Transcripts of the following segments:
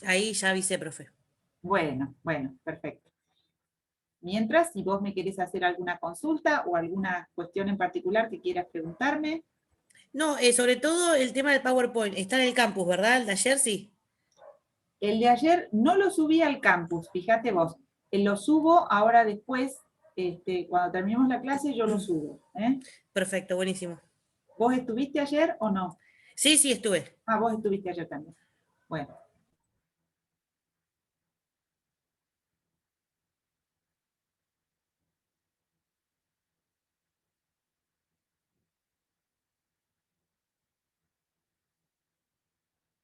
Ahí ya avisé, profe. Bueno, bueno, perfecto. Mientras, si vos me querés hacer alguna consulta o alguna cuestión en particular que quieras preguntarme. No, sobre todo el tema del PowerPoint. Está en el campus, ¿verdad? El de ayer sí. El de ayer no lo subí al campus, fíjate vos. Lo subo ahora después, cuando terminemos la clase yo lo subo. ¿Eh? Perfecto, buenísimo. ¿Vos estuviste ayer o no? Sí, sí, estuve. Ah, vos estuviste ayer también. Bueno,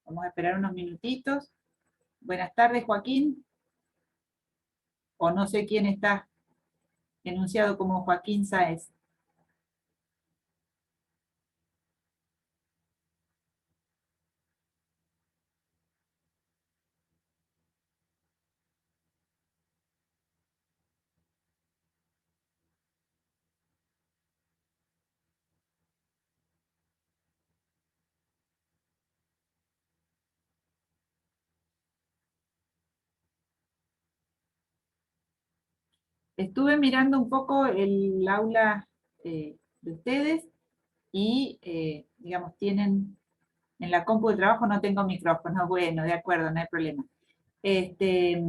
vamos a esperar unos minutitos. Buenas tardes, Joaquín. O no sé quién está enunciado como Joaquín Sáez. Estuve mirando un poco el aula de ustedes y, digamos, tienen, en la compu de trabajo no tengo micrófono, bueno, de acuerdo, no hay problema. Este,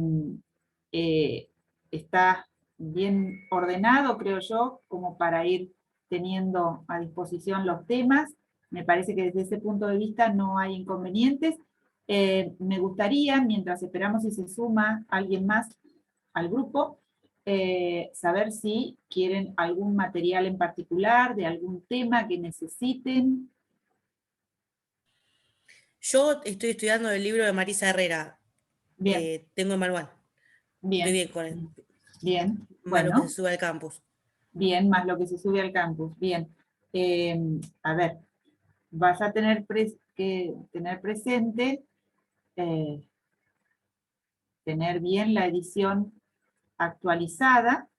eh, Está bien ordenado, creo yo, como para ir teniendo a disposición los temas. Me parece que desde ese punto de vista no hay inconvenientes. Me gustaría, mientras esperamos si se suma alguien más al grupo, saber si quieren algún material en particular, de algún tema que necesiten. Yo estoy estudiando el libro de Marisa Herrera. Bien, Tengo el manual. Estoy bien, bien con él. bien. Más lo que se Bueno, sube al campus. bien, más lo que se sube al campus. Bien. Eh, a ver, vas a tener que tener presente, eh, tener bien la edición actualizada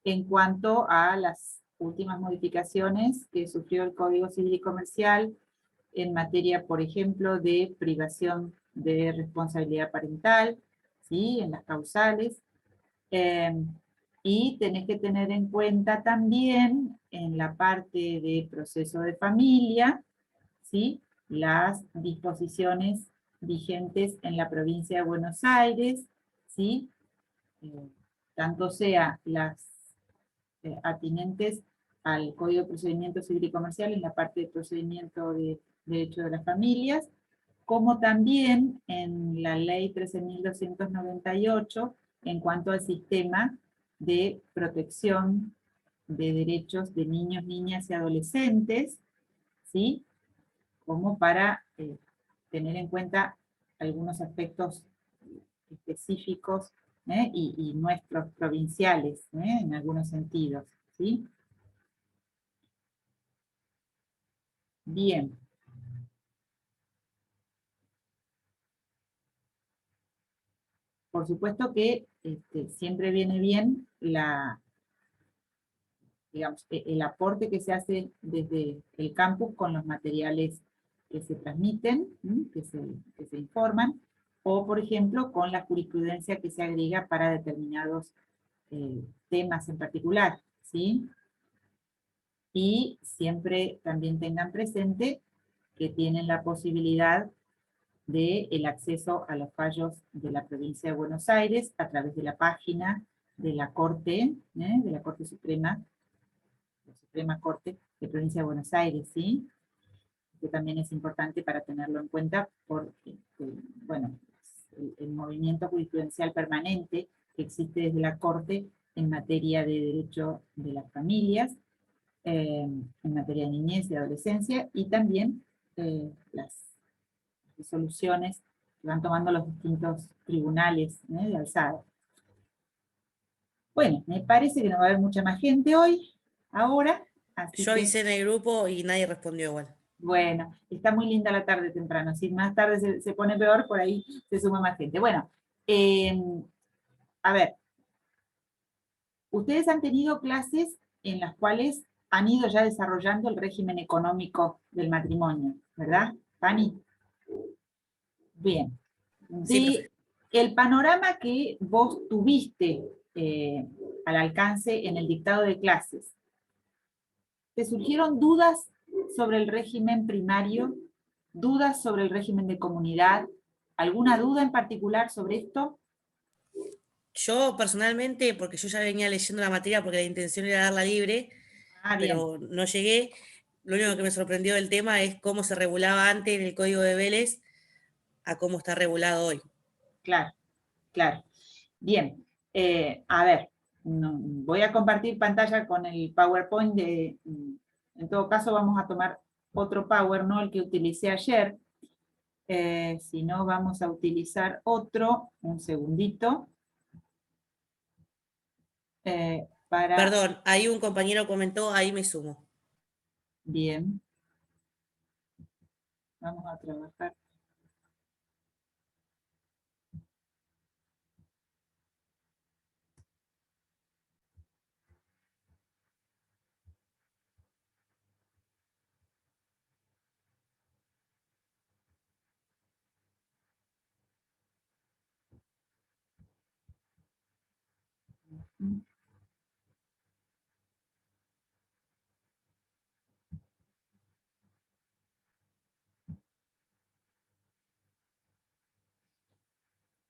en cuanto a las últimas modificaciones que sufrió el Código Civil y Comercial en materia, por ejemplo, de privación de responsabilidad parental, ¿sí? En las causales. Eh, y tenés que tener en cuenta también en la parte de proceso de familia, ¿sí? Las disposiciones vigentes en la provincia de Buenos Aires, ¿sí? Eh, Tanto sea las atinentes al Código de Procedimiento Civil y Comercial en la parte de procedimiento de derecho de las familias, como también en la Ley 13.298 en cuanto al sistema de protección de derechos de niños, niñas y adolescentes, ¿sí? Como para tener en cuenta algunos aspectos específicos y nuestros provinciales en algunos sentidos, ¿sí? Bien, por supuesto que siempre viene bien digamos, el aporte que se hace desde el campus con los materiales que se transmiten, que se informan, o por ejemplo con la jurisprudencia que se agrega para determinados temas en particular, ¿sí? Y siempre también tengan presente que tienen la posibilidad de el acceso a los fallos de la provincia de Buenos Aires a través de la página de la Corte, de la Corte Suprema, la Suprema Corte de Provincia de Buenos Aires, ¿sí? Que también es importante para tenerlo en cuenta por, bueno, el movimiento jurisprudencial permanente que existe desde la Corte en materia de derecho de las familias, en materia de niñez y adolescencia, y también las resoluciones que van tomando los distintos tribunales de alzada. Bueno, me parece que no va a haber mucha más gente hoy, ahora, así Yo que, avisé en el grupo y nadie respondió igual. bueno, está muy linda la tarde temprano. Si más tarde se pone peor, por ahí se suma más gente. Bueno, eh, a ver, ustedes han tenido clases en las cuales han ido ya desarrollando el régimen económico del matrimonio, ¿verdad, Fanny? Bien. Sí, de profe. el panorama que vos tuviste al alcance en el dictado de clases. ¿Te surgieron dudas sobre el régimen primario? ¿Dudas sobre el régimen de comunidad? ¿Alguna duda en particular sobre esto? Yo personalmente, porque yo ya venía leyendo la materia porque la intención era darla libre, Ah, bien, pero no llegué. Lo único que me sorprendió del tema es cómo se regulaba antes en el código de Vélez a cómo está regulado hoy. claro, claro. Bien, a ver, voy a compartir pantalla con el PowerPoint en todo caso vamos a tomar otro Power, no el que utilicé ayer, si no vamos a utilizar otro, un segundito, para, Perdón, ahí un compañero comentó, ahí me sumo. bien, vamos a trabajar.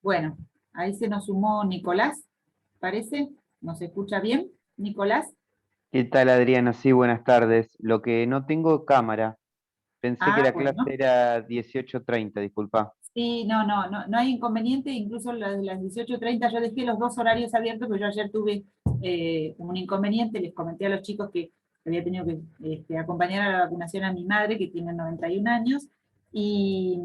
Bueno, ahí se nos sumó Nicolás, parece, ¿nos escucha bien, Nicolás? ¿Qué tal, Adriana? Sí, buenas tardes. Lo que no tengo cámara. Pensé que Ah, la clase bueno. era 18:30, disculpa. Sí, no hay inconveniente, incluso las 18:30 yo dejé los dos horarios abiertos, porque yo ayer tuve un inconveniente, les comenté a los chicos que había tenido que acompañar a la vacunación a mi madre, que tiene 91 años, y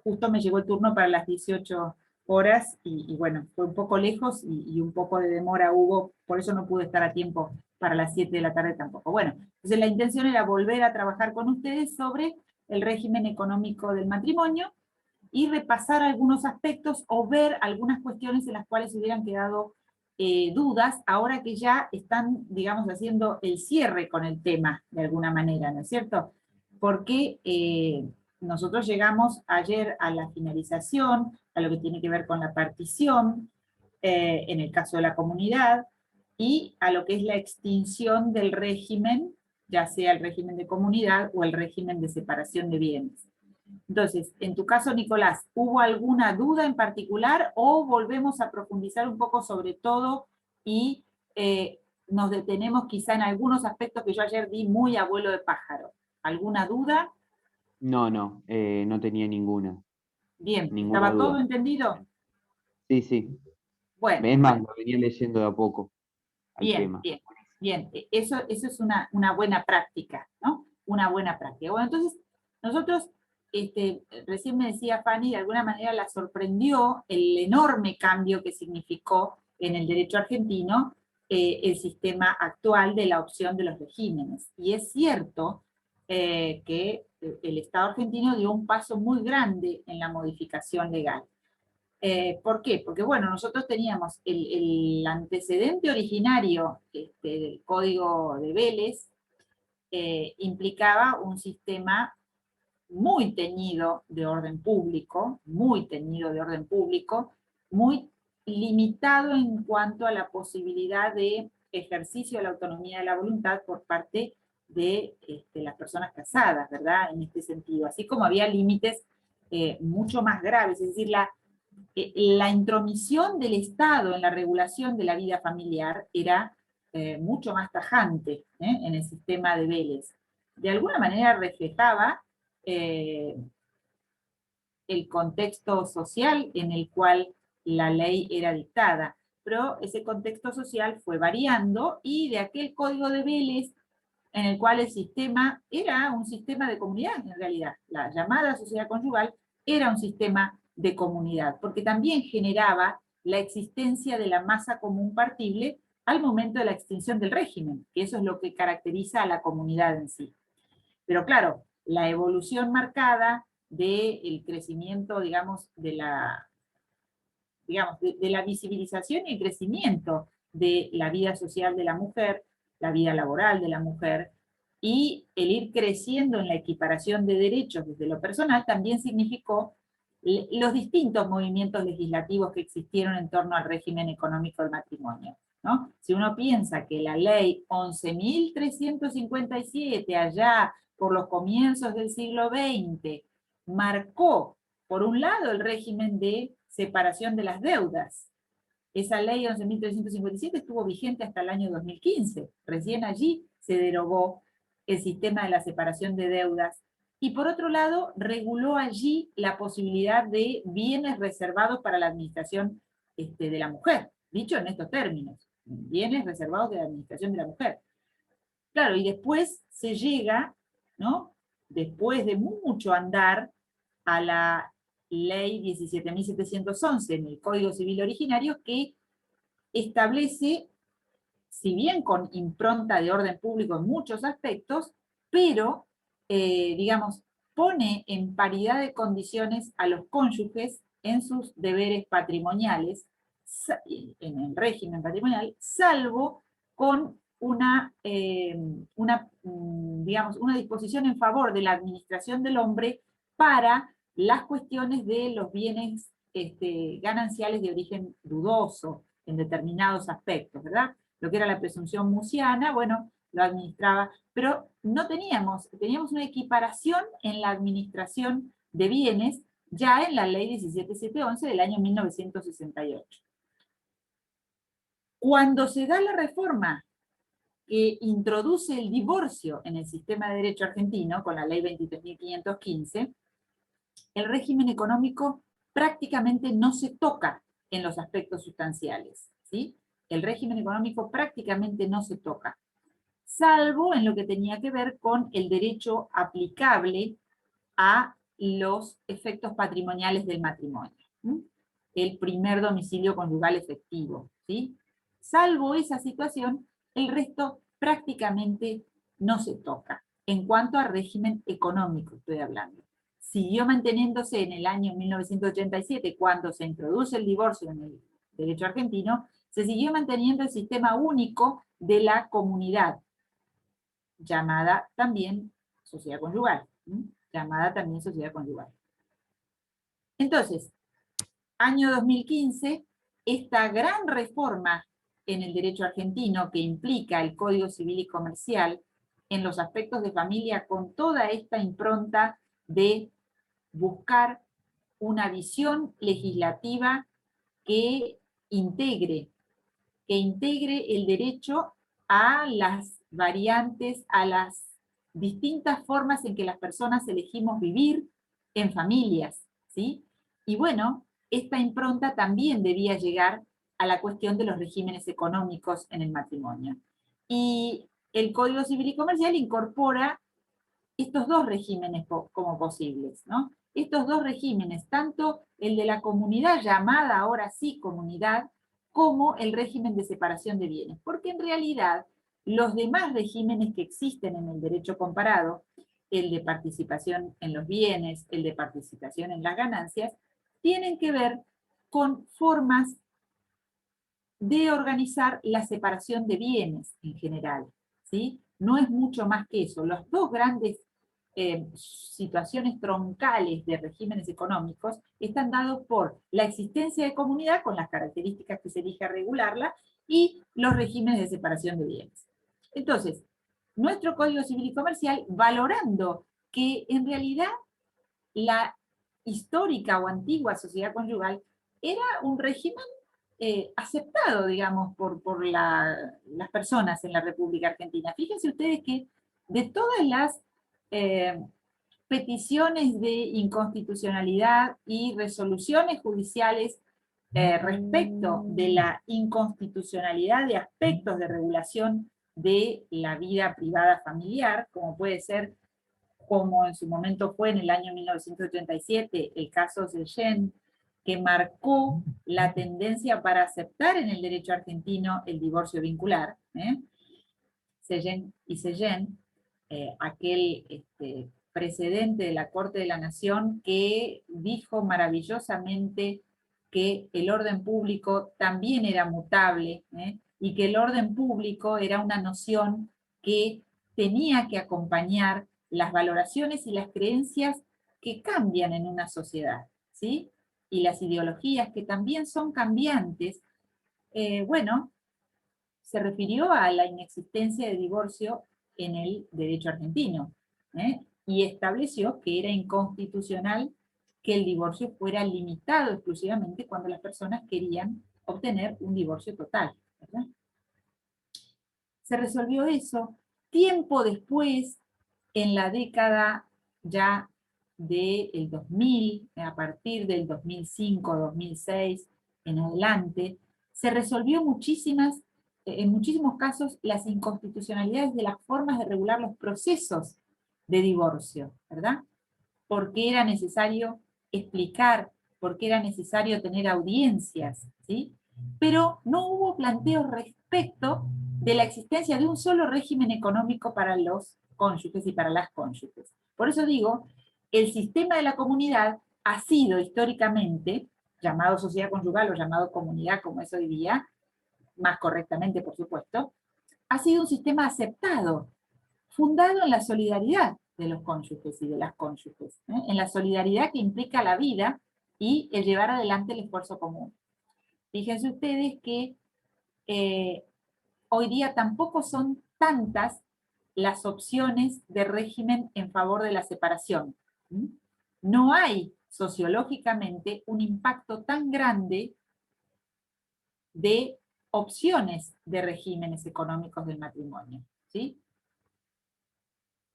justo me llegó el turno para las 18 horas, y bueno, fue un poco lejos, y un poco de demora hubo, por eso no pude estar a tiempo para las 7 de la tarde tampoco. Bueno, entonces la intención era volver a trabajar con ustedes sobre el régimen económico del matrimonio, y repasar algunos aspectos o ver algunas cuestiones en las cuales hubieran quedado dudas, ahora que ya están, digamos, haciendo el cierre con el tema, de alguna manera, ¿no es cierto? Porque nosotros llegamos ayer a la finalización, a lo que tiene que ver con la partición, en el caso de la comunidad, y a lo que es la extinción del régimen, ya sea el régimen de comunidad o el régimen de separación de bienes. Entonces, en tu caso, Nicolás, ¿hubo alguna duda en particular o volvemos a profundizar un poco sobre todo y nos detenemos quizá en algunos aspectos que yo ayer di muy abuelo de pájaro? ¿Alguna duda? No tenía Bien, ninguna ¿estaba todo duda. entendido? Sí, sí. Bueno, Es más, bueno, lo venía leyendo de a poco al bien, tema. bien, bien. Eso es una buena práctica, ¿no? Una buena práctica. Bueno, entonces, nosotros, recién me decía Fanny, de alguna manera la sorprendió el enorme cambio que significó en el derecho argentino el sistema actual de la opción de los regímenes. Y es cierto que el Estado argentino dio un paso muy grande en la modificación legal. ¿Por qué? Porque bueno, nosotros teníamos el antecedente originario del Código de Vélez, implicaba un sistema muy teñido de orden público, muy teñido de orden público, muy limitado en cuanto a la posibilidad de ejercicio de la autonomía de la voluntad por parte de las personas casadas, ¿verdad? En este sentido, así como había límites mucho más graves, es decir, la intromisión del Estado en la regulación de la vida familiar era mucho más tajante en el sistema de Vélez. De alguna manera reflejaba eh, el contexto social en el cual la ley era dictada, pero ese contexto social fue variando y de aquel código de Vélez en el cual el sistema era un sistema de comunidad, en realidad. La llamada sociedad conyugal era un sistema de comunidad, porque también generaba la existencia de la masa común partible al momento de la extinción del régimen, que eso es lo que caracteriza a la comunidad en sí. Pero claro, la evolución marcada del crecimiento, digamos, de la visibilización y el crecimiento de la vida social de la mujer, la vida laboral de la mujer, y el ir creciendo en la equiparación de derechos desde lo personal también significó los distintos movimientos legislativos que existieron en torno al régimen económico del matrimonio, ¿no? Si uno piensa que la ley 11.357, allá por los comienzos del siglo XX, marcó, por un lado, el régimen de separación de las deudas. Esa ley 11.357 estuvo vigente hasta el año 2015. Recién allí se derogó el sistema de la separación de deudas. Y por otro lado, reguló allí la posibilidad de bienes reservados para la administración de la mujer. Dicho en estos términos, bienes reservados de la administración de la mujer. Claro, y después se llega, ¿no?, después de mucho andar, a la ley 17.711 en el Código Civil originario, que establece, si bien con impronta de orden público en muchos aspectos, pero, digamos, pone en paridad de condiciones a los cónyuges en sus deberes patrimoniales, en el régimen patrimonial, salvo con digamos, una disposición en favor de la administración del hombre para las cuestiones de los bienes gananciales de origen dudoso en determinados aspectos, ¿verdad? Lo que era la presunción muciana, bueno, lo administraba, pero no teníamos una equiparación en la administración de bienes ya en la ley 17.711 del año 1968. Cuando se da la reforma que introduce el divorcio en el sistema de derecho argentino, con la ley 23.515, el régimen económico prácticamente no se toca en los aspectos sustanciales, ¿sí? El régimen económico prácticamente no se toca, salvo en lo que tenía que ver con el derecho aplicable a los efectos patrimoniales del matrimonio, ¿sí? El primer domicilio conyugal efectivo, ¿sí? Salvo esa situación, el resto prácticamente no se toca. En cuanto a régimen económico estoy hablando. Siguió manteniéndose en el año 1987, cuando se introduce el divorcio en el derecho argentino, se siguió manteniendo el sistema único de la comunidad, llamada también sociedad conyugal. Entonces, año 2015, esta gran reforma en el derecho argentino que implica el Código Civil y Comercial en los aspectos de familia, con toda esta impronta de buscar una visión legislativa que integre el derecho a las variantes, a las distintas formas en que las personas elegimos vivir en familias, ¿sí? Y bueno, esta impronta también debía llegar a la cuestión de los regímenes económicos en el matrimonio. Y el Código Civil y Comercial incorpora estos dos regímenes como posibles, ¿no? Estos dos regímenes, tanto el de la comunidad, llamada ahora sí comunidad, como el régimen de separación de bienes. Porque en realidad, los demás regímenes que existen en el derecho comparado, el de participación en los bienes, el de participación en las ganancias, tienen que ver con formas de organizar la separación de bienes en general, ¿sí? No es mucho más que eso. Los dos grandes situaciones troncales de regímenes económicos están dados por la existencia de comunidad, con las características que se elija regularla, y los regímenes de separación de bienes. Entonces, nuestro Código Civil y Comercial, valorando que en realidad la histórica o antigua sociedad conyugal era un régimen aceptado, digamos, por las personas en la República Argentina. Fíjense ustedes que de todas las peticiones de inconstitucionalidad y resoluciones judiciales respecto de la inconstitucionalidad de aspectos de regulación de la vida privada familiar, como puede ser, como en su momento fue en el año 1987, el caso Sellén, que marcó la tendencia para aceptar en el derecho argentino el divorcio vincular, Sellén y Sellén, aquel precedente de la Corte de la Nación que dijo maravillosamente que el orden público también era mutable, y que el orden público era una noción que tenía que acompañar las valoraciones y las creencias que cambian en una sociedad, ¿sí? Y las ideologías que también son cambiantes, bueno, se refirió a la inexistencia de divorcio en el derecho argentino, y estableció que era inconstitucional que el divorcio fuera limitado exclusivamente cuando las personas querían obtener un divorcio total, ¿verdad? Se resolvió eso. Tiempo después, en la década ya del 2000, a partir del 2005, 2006 en adelante, se resolvió en muchísimos casos las inconstitucionalidades de las formas de regular los procesos de divorcio, ¿verdad? Porque era necesario explicar, porque era necesario tener audiencias, ¿sí? Pero no hubo planteos respecto de la existencia de un solo régimen económico para los cónyuges y para las cónyuges. Por eso digo, el sistema de la comunidad ha sido históricamente, llamado sociedad conyugal o llamado comunidad como es hoy día, más correctamente por supuesto, ha sido un sistema aceptado, fundado en la solidaridad de los cónyuges y de las cónyuges, en la solidaridad que implica la vida y el llevar adelante el esfuerzo común. Fíjense ustedes que hoy día tampoco son tantas las opciones de régimen en favor de la separación. No hay sociológicamente un impacto tan grande de opciones de regímenes económicos del matrimonio, ¿sí?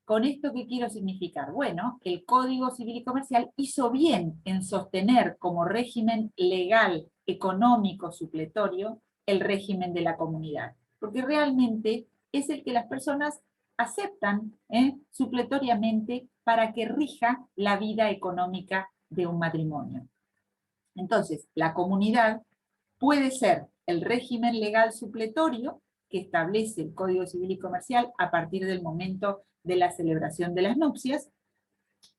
¿Con esto qué quiero significar? Bueno, el Código Civil y Comercial hizo bien en sostener como régimen legal, económico, supletorio, el régimen de la comunidad, porque realmente es el que las personas aceptan supletoriamente para que rija la vida económica de un matrimonio. Entonces, la comunidad puede ser el régimen legal supletorio que establece el Código Civil y Comercial a partir del momento de la celebración de las nupcias,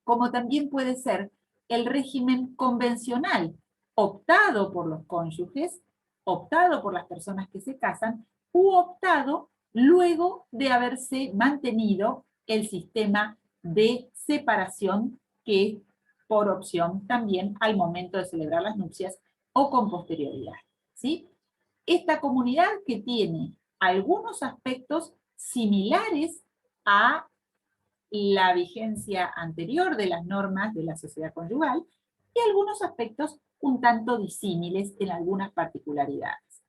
como también puede ser el régimen convencional, optado por los cónyuges, optado por las personas que se casan, u optado luego de haberse mantenido el sistema de separación que es por opción también al momento de celebrar las nupcias o con posterioridad, ¿sí? Esta comunidad que tiene algunos aspectos similares a la vigencia anterior de las normas de la sociedad conyugal y algunos aspectos un tanto disímiles en algunas particularidades.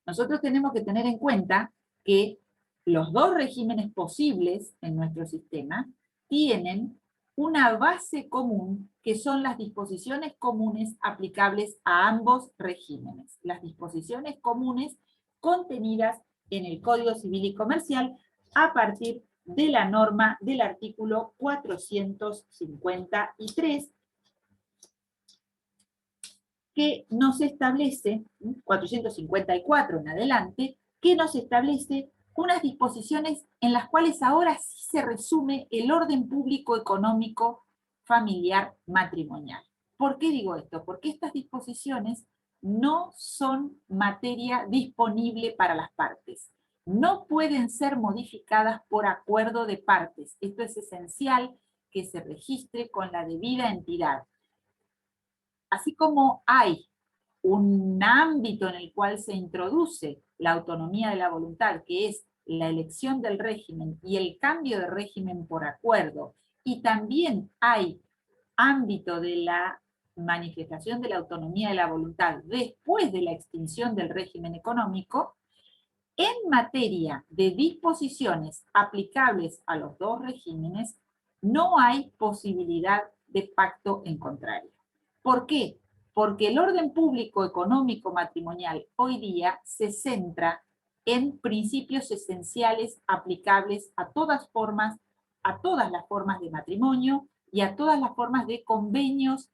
Nosotros tenemos que tener en cuenta que los dos regímenes posibles en nuestro sistema tienen una base común que son las disposiciones comunes aplicables a ambos regímenes. Las disposiciones comunes contenidas en el Código Civil y Comercial a partir de la norma del artículo 453, que nos establece, 454 en adelante, que nos establece unas disposiciones en las cuales ahora sí se resume el orden público económico familiar matrimonial. ¿Por qué digo esto? Porque estas disposiciones no son materia disponible para las partes. No pueden ser modificadas por acuerdo de partes. Esto es esencial que se registre con la debida entidad. Así como hay un ámbito en el cual se introduce la autonomía de la voluntad, que es la elección del régimen y el cambio de régimen por acuerdo, y también hay ámbito de la manifestación de la autonomía de la voluntad después de la extinción del régimen económico, en materia de disposiciones aplicables a los dos regímenes, no hay posibilidad de pacto en contrario. ¿Por qué? Porque el orden público económico matrimonial hoy día se centra en principios esenciales aplicables a todas las formas de matrimonio y a todas las formas de convenios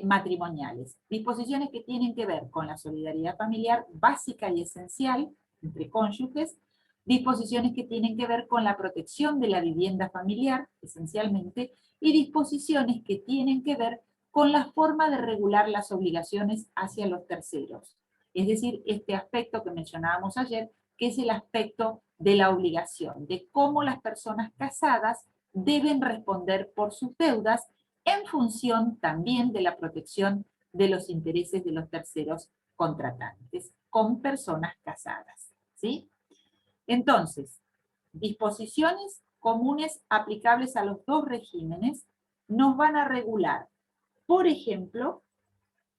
matrimoniales. Disposiciones que tienen que ver con la solidaridad familiar básica y esencial entre cónyuges, disposiciones que tienen que ver con la protección de la vivienda familiar, esencialmente, y disposiciones que tienen que ver con la forma de regular las obligaciones hacia los terceros. Es decir, este aspecto que mencionábamos ayer, que es el aspecto de la obligación, de cómo las personas casadas deben responder por sus deudas en función también de la protección de los intereses de los terceros contratantes con personas casadas, ¿sí? Entonces, disposiciones comunes aplicables a los dos regímenes nos van a regular, por ejemplo,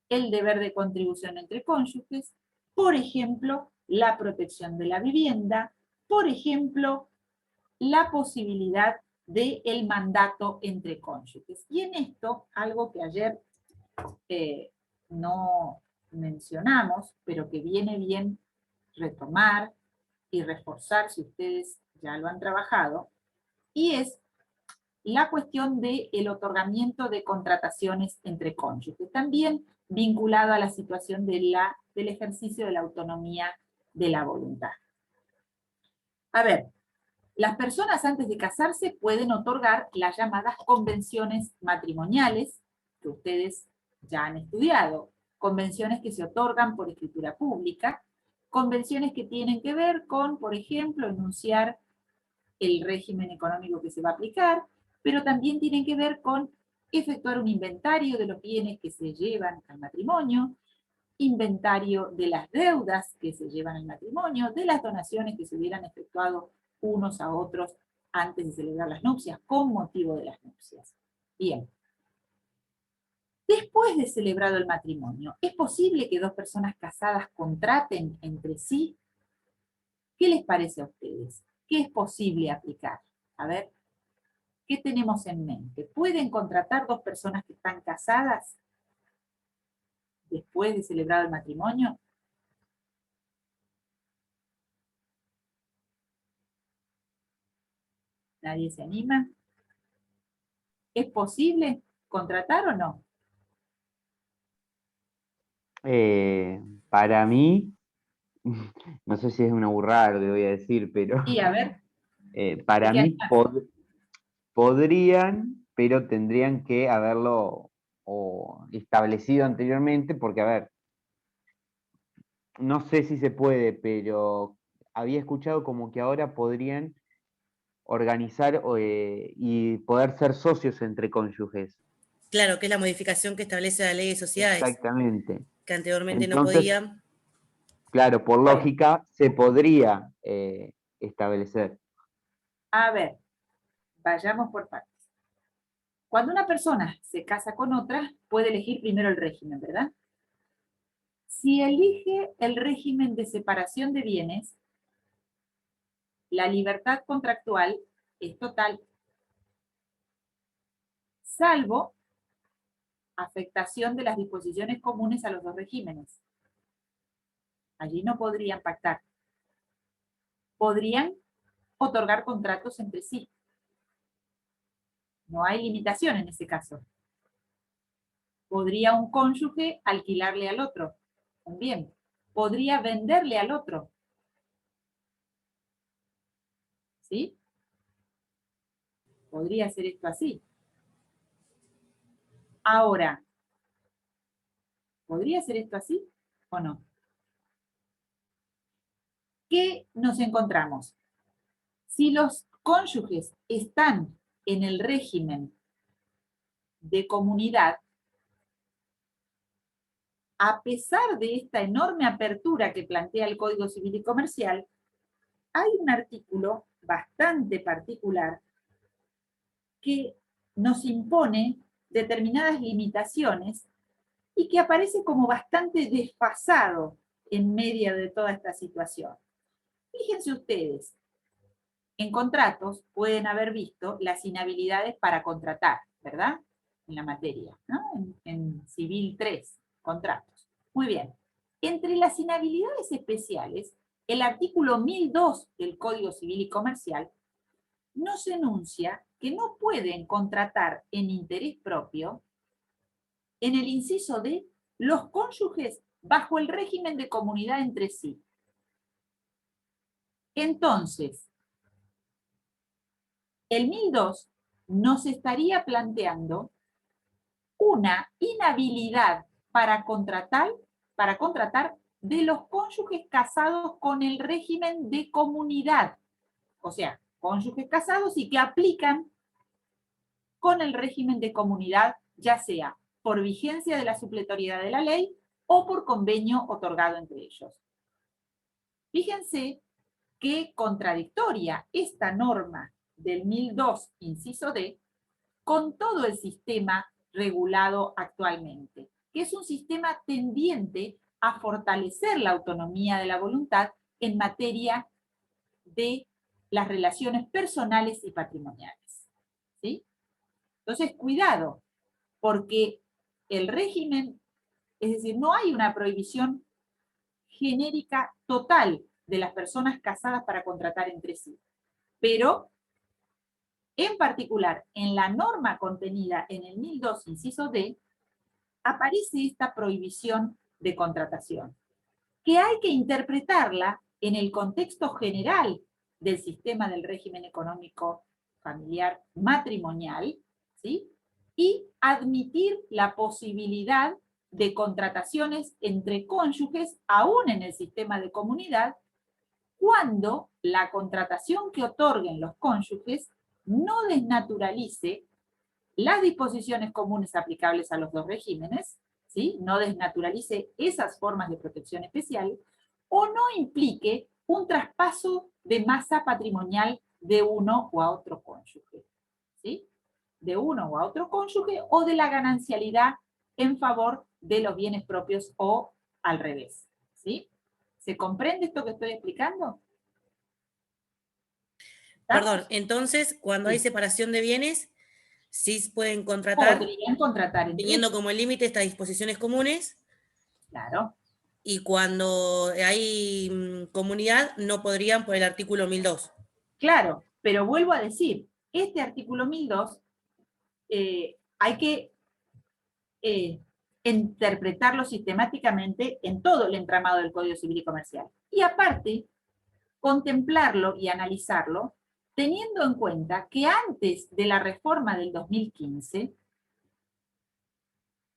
el deber de contribución entre cónyuges, por ejemplo, la protección de la vivienda, por ejemplo, la posibilidad del mandato entre cónyuges. Y en esto, algo que ayer no mencionamos, pero que viene bien retomar y reforzar si ustedes ya lo han trabajado, y es la cuestión del otorgamiento de contrataciones entre cónyuges, también vinculado a la situación del ejercicio de la autonomía de la voluntad. A ver, las personas antes de casarse pueden otorgar las llamadas convenciones matrimoniales, que ustedes ya han estudiado, convenciones que se otorgan por escritura pública, convenciones que tienen que ver con, por ejemplo, enunciar el régimen económico que se va a aplicar, pero también tienen que ver con efectuar un inventario de los bienes que se llevan al matrimonio, inventario de las deudas que se llevan al matrimonio, de las donaciones que se hubieran efectuado unos a otros antes de celebrar las nupcias, con motivo de las nupcias. Bien. Después de celebrado el matrimonio, ¿es posible que dos personas casadas contraten entre sí? ¿Qué les parece a ustedes? ¿Qué es posible aplicar? A ver, ¿qué tenemos en mente? ¿Pueden contratar dos personas que están casadas después de celebrado el matrimonio? ¿Nadie se anima? ¿Es posible contratar o no? Para mí, no sé si es una burrada lo que voy a decir, pero Y a ver, ¿de para qué mí animás? podrían, pero tendrían que haberlo establecido anteriormente, porque, a ver, no sé si se puede, pero había escuchado como que ahora podrían organizar y poder ser socios entre cónyuges. Claro, que es la modificación que establece la ley de sociedades, Exactamente. que anteriormente no Entonces, podía. claro, por Bueno, lógica, se podría establecer. a ver, vayamos por partes. Cuando una persona se casa con otra, puede elegir primero el régimen, ¿verdad? Si elige el régimen de separación de bienes, la libertad contractual es total, salvo afectación de las disposiciones comunes a los dos regímenes. Allí no podrían pactar. Podrían otorgar contratos entre sí. No hay limitación en ese caso. Podría un cónyuge alquilarle al otro un bien. Podría venderle al otro. ¿Sí? Podría hacer esto así. Ahora, ¿podría hacer esto así o no? ¿Qué nos encontramos? Si los cónyuges están en el régimen de comunidad, a pesar de esta enorme apertura que plantea el Código Civil y Comercial, hay un artículo bastante particular que nos impone determinadas limitaciones y que aparece como bastante desfasado en medio de toda esta situación. Fíjense ustedes, en contratos pueden haber visto las inhabilidades para contratar, ¿verdad? En la materia, ¿no? En Civil 3, contratos. Muy bien. Entre las inhabilidades especiales, el artículo 1002 del Código Civil y Comercial nos enuncia que no pueden contratar en interés propio en el inciso de los cónyuges bajo el régimen de comunidad entre sí. Entonces, el 1002 nos estaría planteando una inhabilidad para contratar de los cónyuges casados con el régimen de comunidad. O sea, cónyuges casados y que aplican con el régimen de comunidad, ya sea por vigencia de la supletoriedad de la ley o por convenio otorgado entre ellos. Fíjense qué contradictoria esta norma del 1002, inciso D, con todo el sistema regulado actualmente, que es un sistema tendiente a fortalecer la autonomía de la voluntad en materia de las relaciones personales y patrimoniales. ¿Sí? Entonces, cuidado, porque el régimen, es decir, no hay una prohibición genérica total de las personas casadas para contratar entre sí, pero en particular en la norma contenida en el 1002, inciso D, aparece esta prohibición de contratación, que hay que interpretarla en el contexto general del sistema del régimen económico familiar matrimonial, ¿sí? Y admitir la posibilidad de contrataciones entre cónyuges, aún en el sistema de comunidad, cuando la contratación que otorguen los cónyuges no desnaturalice las disposiciones comunes aplicables a los dos regímenes, ¿sí? No desnaturalice esas formas de protección especial, o no implique un traspaso de masa patrimonial de uno o a otro cónyuge, ¿sí? De uno o a otro cónyuge, o de la ganancialidad en favor de los bienes propios o al revés, ¿sí? ¿Se comprende esto que estoy explicando? Perdón, entonces, cuando hay Sí. separación de bienes, sí pueden contratar, Podrían contratar entre teniendo ellos, como límite estas disposiciones comunes, claro. y cuando hay comunidad, no podrían por el artículo 1002. Claro, pero vuelvo a decir, este artículo 1002 hay que interpretarlo sistemáticamente en todo el entramado del Código Civil y Comercial. Y aparte, contemplarlo y analizarlo teniendo en cuenta que antes de la reforma del 2015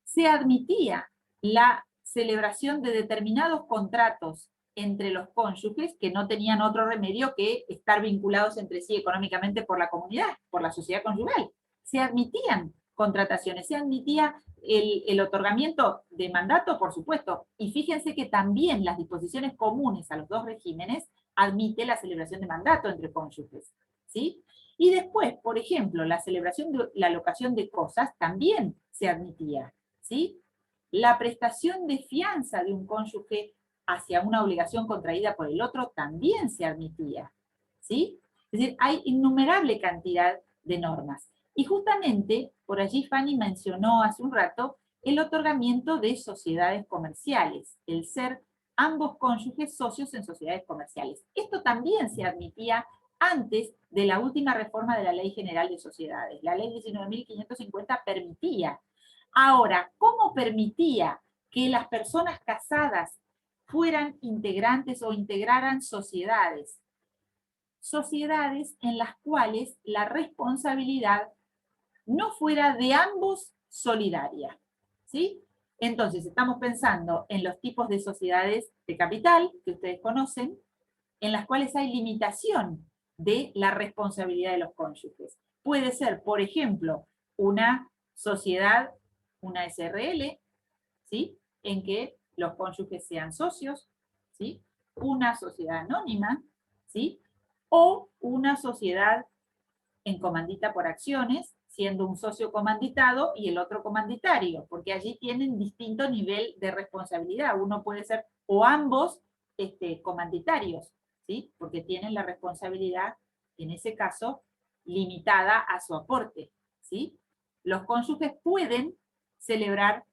se admitía la celebración de determinados contratos entre los cónyuges que no tenían otro remedio que estar vinculados entre sí económicamente por la comunidad, por la sociedad conyugal. Se admitían contrataciones, se admitía el otorgamiento de mandato, por supuesto, y fíjense que también las disposiciones comunes a los dos regímenes admite la celebración de mandato entre cónyuges, ¿sí? Y después, por ejemplo, la celebración de la locación de cosas también se admitía, ¿sí? La prestación de fianza de un cónyuge hacia una obligación contraída por el otro también se admitía, ¿sí? Es decir, hay innumerable cantidad de normas. Y justamente, por allí Fanny mencionó hace un rato, el otorgamiento de sociedades comerciales, el ser ambos cónyuges socios en sociedades comerciales. Esto también se admitía antes de la última reforma de la Ley General de Sociedades. La Ley 19.550 permitía. Ahora, ¿cómo permitía que las personas casadas fueran integrantes o integraran sociedades? Sociedades en las cuales la responsabilidad no fuera de ambos solidaria, ¿sí? Entonces, estamos pensando en los tipos de sociedades de capital, que ustedes conocen, en las cuales hay limitación de la responsabilidad de los cónyuges. Puede ser, por ejemplo, una sociedad, una SRL, ¿sí? En que los cónyuges sean socios, ¿sí? Una sociedad anónima, ¿sí? O una sociedad en comandita por acciones, siendo un socio comanditado y el otro comanditario, porque allí tienen distinto nivel de responsabilidad. Uno puede ser, o ambos comanditarios, ¿sí? Porque tienen la responsabilidad, en ese caso, limitada a su aporte, ¿sí? Los cónyuges pueden celebrar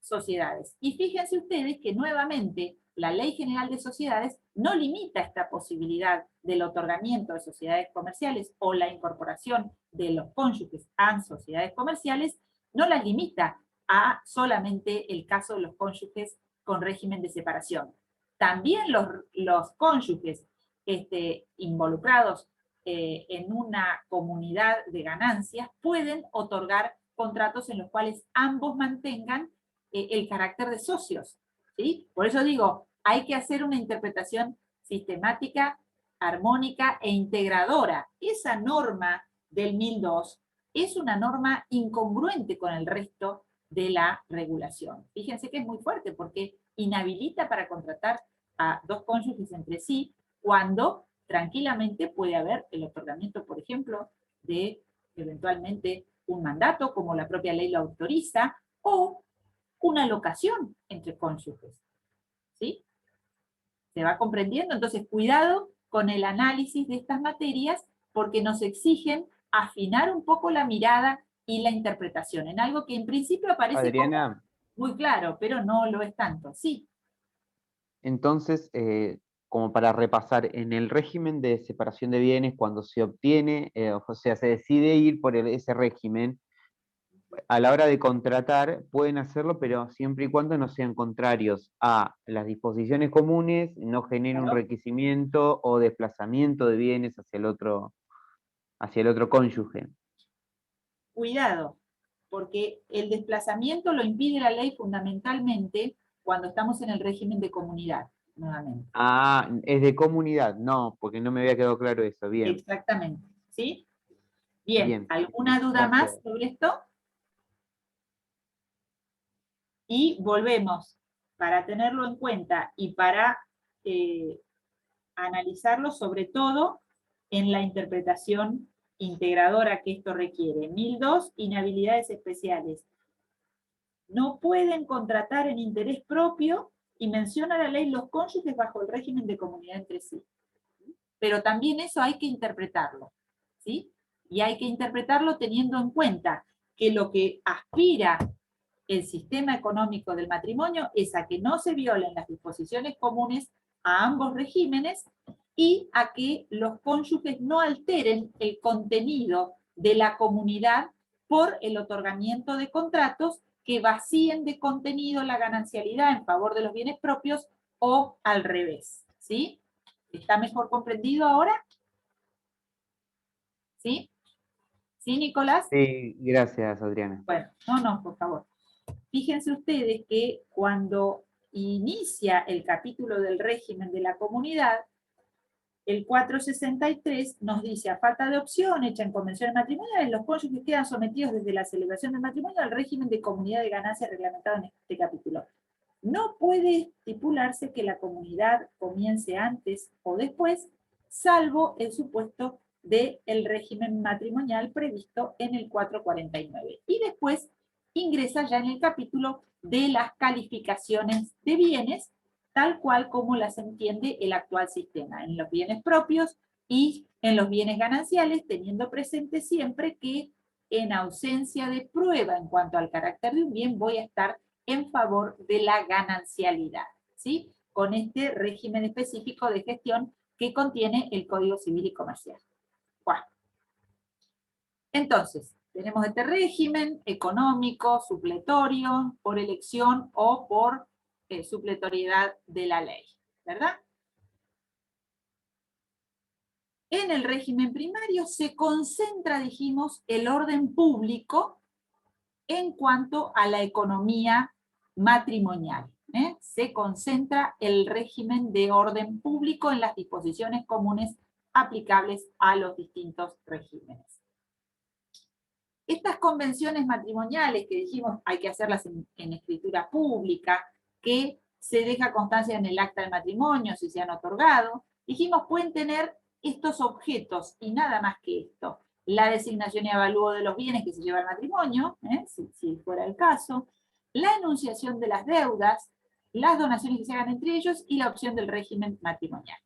sociedades. Y fíjense ustedes que nuevamente la Ley General de Sociedades no limita esta posibilidad del otorgamiento de sociedades comerciales o la incorporación de los cónyuges a sociedades comerciales, no las limita a solamente el caso de los cónyuges con régimen de separación. También los cónyuges involucrados en una comunidad de ganancias pueden otorgar contratos en los cuales ambos mantengan el carácter de socios, ¿sí? Por eso digo, hay que hacer una interpretación sistemática, armónica e integradora. Esa norma del 1002 es una norma incongruente con el resto de la regulación. Fíjense que es muy fuerte porque inhabilita para contratar a dos cónyuges entre sí cuando tranquilamente puede haber el otorgamiento, por ejemplo, de eventualmente un mandato, como la propia ley lo autoriza, o una locación entre cónyuges. ¿Sí? ¿Se va comprendiendo? Entonces, cuidado con el análisis de estas materias porque nos exigen afinar un poco la mirada y la interpretación en algo que en principio aparece como Adriana, muy claro, pero no lo es tanto. Sí, entonces, como para repasar, en el régimen de separación de bienes, cuando se obtiene, o sea, se decide ir por ese régimen, a la hora de contratar pueden hacerlo, pero siempre y cuando no sean contrarios a las disposiciones comunes, no generen un claro. enriquecimiento o desplazamiento de bienes hacia el otro cónyuge. Cuidado, porque el desplazamiento lo impide la ley fundamentalmente cuando estamos en el régimen de comunidad, nuevamente. Ah, es de comunidad, no, porque no me había quedado claro eso. Bien, Exactamente, ¿sí? Bien, bien, ¿alguna duda gracias. más sobre esto? Y volvemos, para tenerlo en cuenta y para analizarlo sobre todo en la interpretación integradora que esto requiere. 1002, inhabilidades especiales. No pueden contratar en interés propio y menciona la ley los cónyuges bajo el régimen de comunidad entre sí. Pero también eso hay que interpretarlo, ¿sí? Y hay que interpretarlo teniendo en cuenta que lo que aspira el sistema económico del matrimonio es a que no se violen las disposiciones comunes a ambos regímenes y a que los cónyuges no alteren el contenido de la comunidad por el otorgamiento de contratos que vacíen de contenido la ganancialidad en favor de los bienes propios o al revés, ¿sí? ¿Está mejor comprendido ahora? ¿Sí? ¿Sí, Nicolás? Sí, gracias, Adriana. Bueno, no, por favor. Fíjense ustedes que cuando inicia el capítulo del régimen de la comunidad, el 463 nos dice, a falta de opción hecha en convenciones matrimoniales, los cónyuges quedan sometidos desde la celebración del matrimonio al régimen de comunidad de ganancias reglamentado en este capítulo. No puede estipularse que la comunidad comience antes o después, salvo el supuesto del régimen matrimonial previsto en el 449. Y después ingresa ya en el capítulo de las calificaciones de bienes, tal cual como las entiende el actual sistema, en los bienes propios y en los bienes gananciales, teniendo presente siempre que en ausencia de prueba en cuanto al carácter de un bien, voy a estar en favor de la ganancialidad, ¿sí? Con este régimen específico de gestión que contiene el Código Civil y Comercial. Bueno. Entonces, tenemos este régimen económico, supletorio, por elección o por supletoriedad de la ley, ¿verdad? En el régimen primario se concentra, dijimos, el orden público en cuanto a la economía matrimonial. Se concentra el régimen de orden público en las disposiciones comunes aplicables a los distintos regímenes. Estas convenciones matrimoniales que dijimos hay que hacerlas en escritura pública, que se deja constancia en el acta de matrimonio si se han otorgado, dijimos pueden tener estos objetos y nada más que esto. La designación y avalúo de los bienes que se lleva al matrimonio, si fuera el caso, la enunciación de las deudas, las donaciones que se hagan entre ellos y la opción del régimen matrimonial.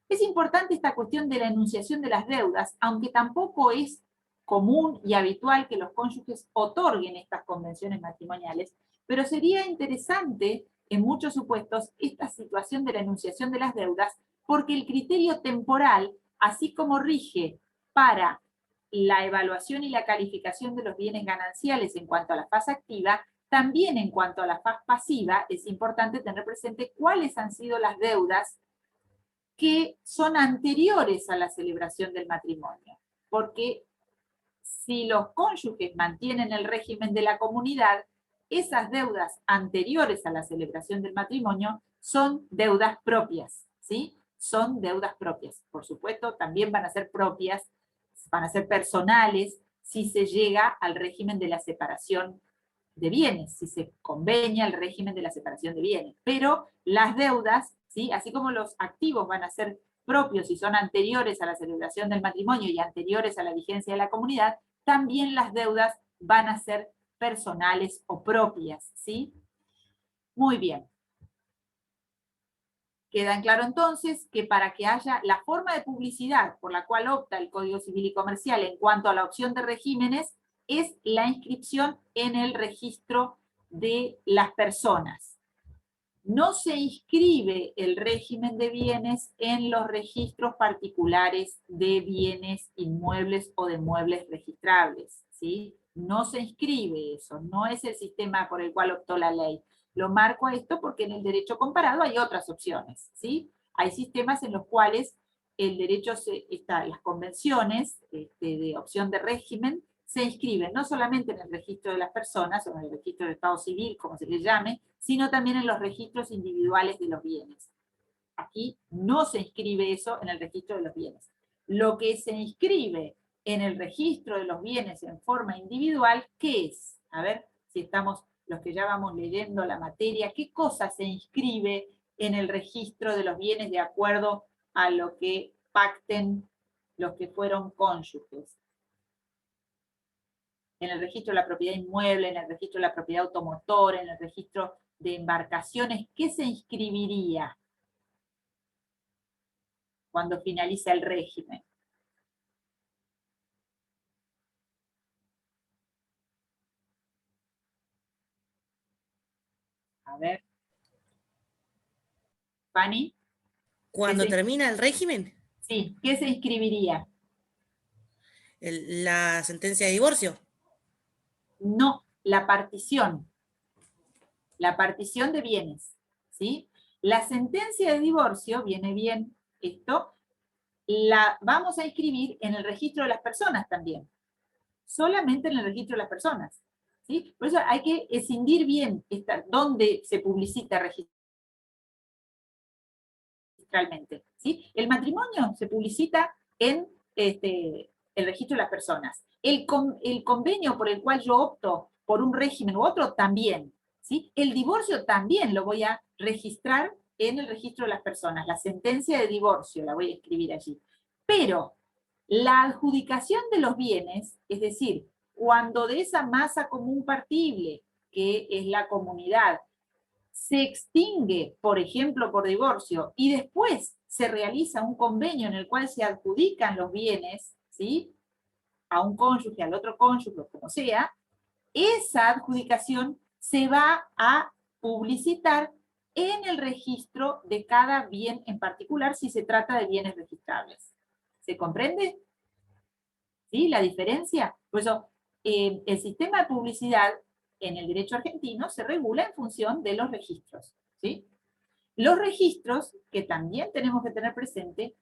Es importante esta cuestión de la enunciación de las deudas, aunque tampoco es común y habitual que los cónyuges otorguen estas convenciones matrimoniales, pero sería interesante en muchos supuestos esta situación de la enunciación de las deudas, porque el criterio temporal, así como rige para la evaluación y la calificación de los bienes gananciales en cuanto a la fase activa, también en cuanto a la fase pasiva, es importante tener presente cuáles han sido las deudas que son anteriores a la celebración del matrimonio, porque si los cónyuges mantienen el régimen de la comunidad, esas deudas anteriores a la celebración del matrimonio son deudas propias, ¿sí? Son deudas propias. Por supuesto, también van a ser propias, van a ser personales, si se llega al régimen de la separación de bienes, si se convenia el régimen de la separación de bienes. Pero las deudas, ¿sí?, así como los activos van a ser propios y son anteriores a la celebración del matrimonio y anteriores a la vigencia de la comunidad, también las deudas van a ser personales o propias, ¿sí? Muy bien. Queda en claro entonces que para que haya la forma de publicidad por la cual opta el Código Civil y Comercial en cuanto a la opción de regímenes es la inscripción en el registro de las personas. No se inscribe el régimen de bienes en los registros particulares de bienes inmuebles o de muebles registrables, ¿sí? No se inscribe eso, no es el sistema por el cual optó la ley. Lo marco a esto porque en el derecho comparado hay otras opciones, ¿sí? Hay sistemas en los cuales el derecho, las convenciones de opción de régimen se inscriben no solamente en el registro de las personas o en el registro del Estado Civil, como se le llame, sino también en los registros individuales de los bienes. Aquí no se inscribe eso en el registro de los bienes. Lo que se inscribe en el registro de los bienes en forma individual, ¿qué es? A ver si estamos, los que ya vamos leyendo la materia, ¿qué cosa se inscribe en el registro de los bienes de acuerdo a lo que pacten los que fueron cónyuges? En el registro de la propiedad inmueble, en el registro de la propiedad automotor, en el registro de embarcaciones, ¿qué se inscribiría cuando finaliza el régimen? A ver. Fanny. Cuando termina el régimen, Sí, ¿qué se inscribiría? la sentencia de divorcio. No, la partición. La partición de bienes, ¿sí? La sentencia de divorcio, viene bien esto, la vamos a inscribir en el registro de las personas también. Solamente en el registro de las personas, ¿sí? Por eso hay que escindir bien dónde se publicita registralmente, ¿sí? El matrimonio se publicita en el registro de las personas. El convenio por el cual yo opto por un régimen u otro también, ¿sí? El divorcio también lo voy a registrar en el registro de las personas. La sentencia de divorcio la voy a escribir allí. Pero la adjudicación de los bienes, es decir, cuando de esa masa común partible, que es la comunidad, se extingue, por ejemplo, por divorcio, y después se realiza un convenio en el cual se adjudican los bienes, ¿sí?, a un cónyuge, al otro cónyuge, como sea, esa adjudicación se va a publicitar en el registro de cada bien en particular si se trata de bienes registrables. ¿Se comprende? ¿Sí? La diferencia. Por eso, el sistema de publicidad en el derecho argentino se regula en función de los registros, ¿sí? Los registros, que también tenemos que tener presente,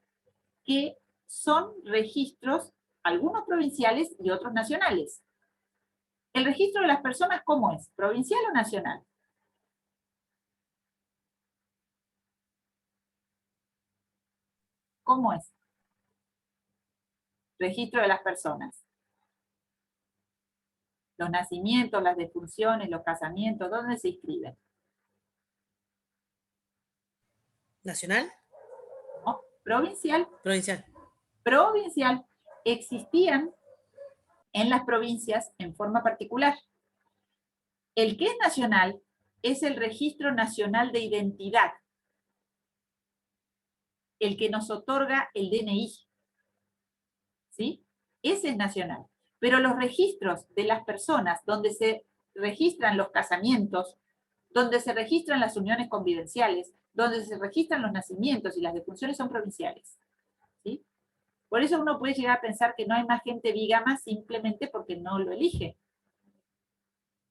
que son registros, algunos provinciales y otros nacionales. ¿El registro de las personas cómo es? ¿Provincial o nacional? ¿Cómo es? Registro de las personas. Los nacimientos, las defunciones, los casamientos, ¿dónde se inscriben? ¿Nacional? ¿No? Provincial. Provincial. Provincial. Existían en las provincias en forma particular. El que es nacional es el Registro Nacional de Identidad, el que nos otorga el DNI, ¿sí? Ese es nacional. Pero los registros de las personas donde se registran los casamientos, donde se registran las uniones convivenciales, donde se registran los nacimientos y las defunciones son provinciales, ¿sí? Por eso uno puede llegar a pensar que no hay más gente bígama simplemente porque no lo elige,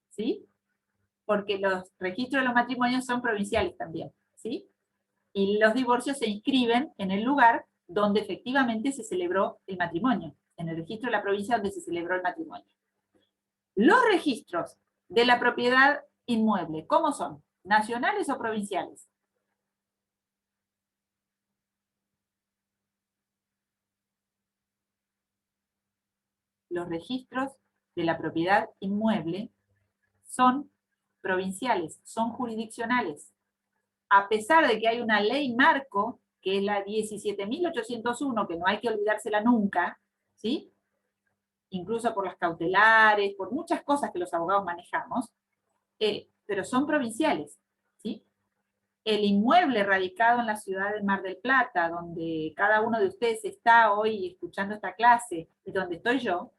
¿sí? Porque los registros de los matrimonios son provinciales también, ¿sí? Y los divorcios se inscriben en el lugar donde efectivamente se celebró el matrimonio, en el registro de la provincia donde se celebró el matrimonio. Los registros de la propiedad inmueble, ¿cómo son? ¿Nacionales o provinciales? los registros de la propiedad inmueble son provinciales, son jurisdiccionales. A pesar de que hay una ley marco, que es la 17.801, que no hay que olvidársela nunca, ¿sí? Incluso por las cautelares, por muchas cosas que los abogados manejamos, pero son provinciales, ¿sí? El inmueble radicado en la ciudad de Mar del Plata, donde cada uno de ustedes está hoy escuchando esta clase, y donde estoy yo,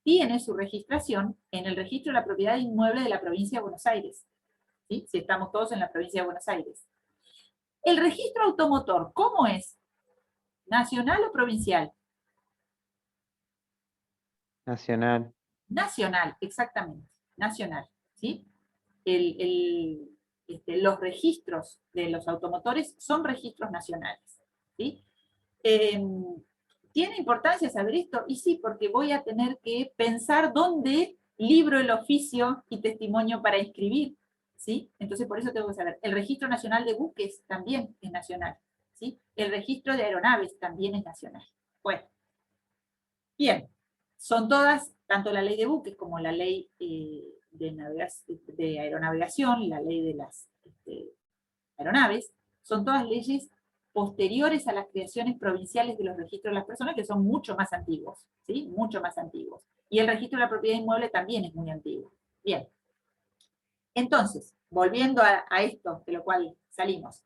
tiene su registración en el registro de la propiedad inmueble de la provincia de Buenos Aires, ¿sí? Si estamos todos en la provincia de Buenos Aires. El registro automotor, ¿cómo es? ¿Nacional o provincial? Nacional. Nacional, exactamente, nacional, ¿sí? Los registros de los automotores son registros nacionales, ¿sí? ¿Tiene importancia saber esto? Y sí, porque voy a tener que pensar dónde libro el oficio y testimonio para inscribir, ¿sí? Entonces por eso tengo que saber. El Registro Nacional de Buques también es nacional, ¿sí? El registro de aeronaves también es nacional. Bueno, bien, son todas, tanto la ley de buques como la ley de aeronavegación, la ley de las aeronaves, son todas leyes posteriores a las creaciones provinciales de los registros de las personas, que son mucho más antiguos, ¿sí? Mucho más antiguos. Y el registro de la propiedad inmueble también es muy antiguo. Bien. Entonces, volviendo a esto, de lo cual salimos,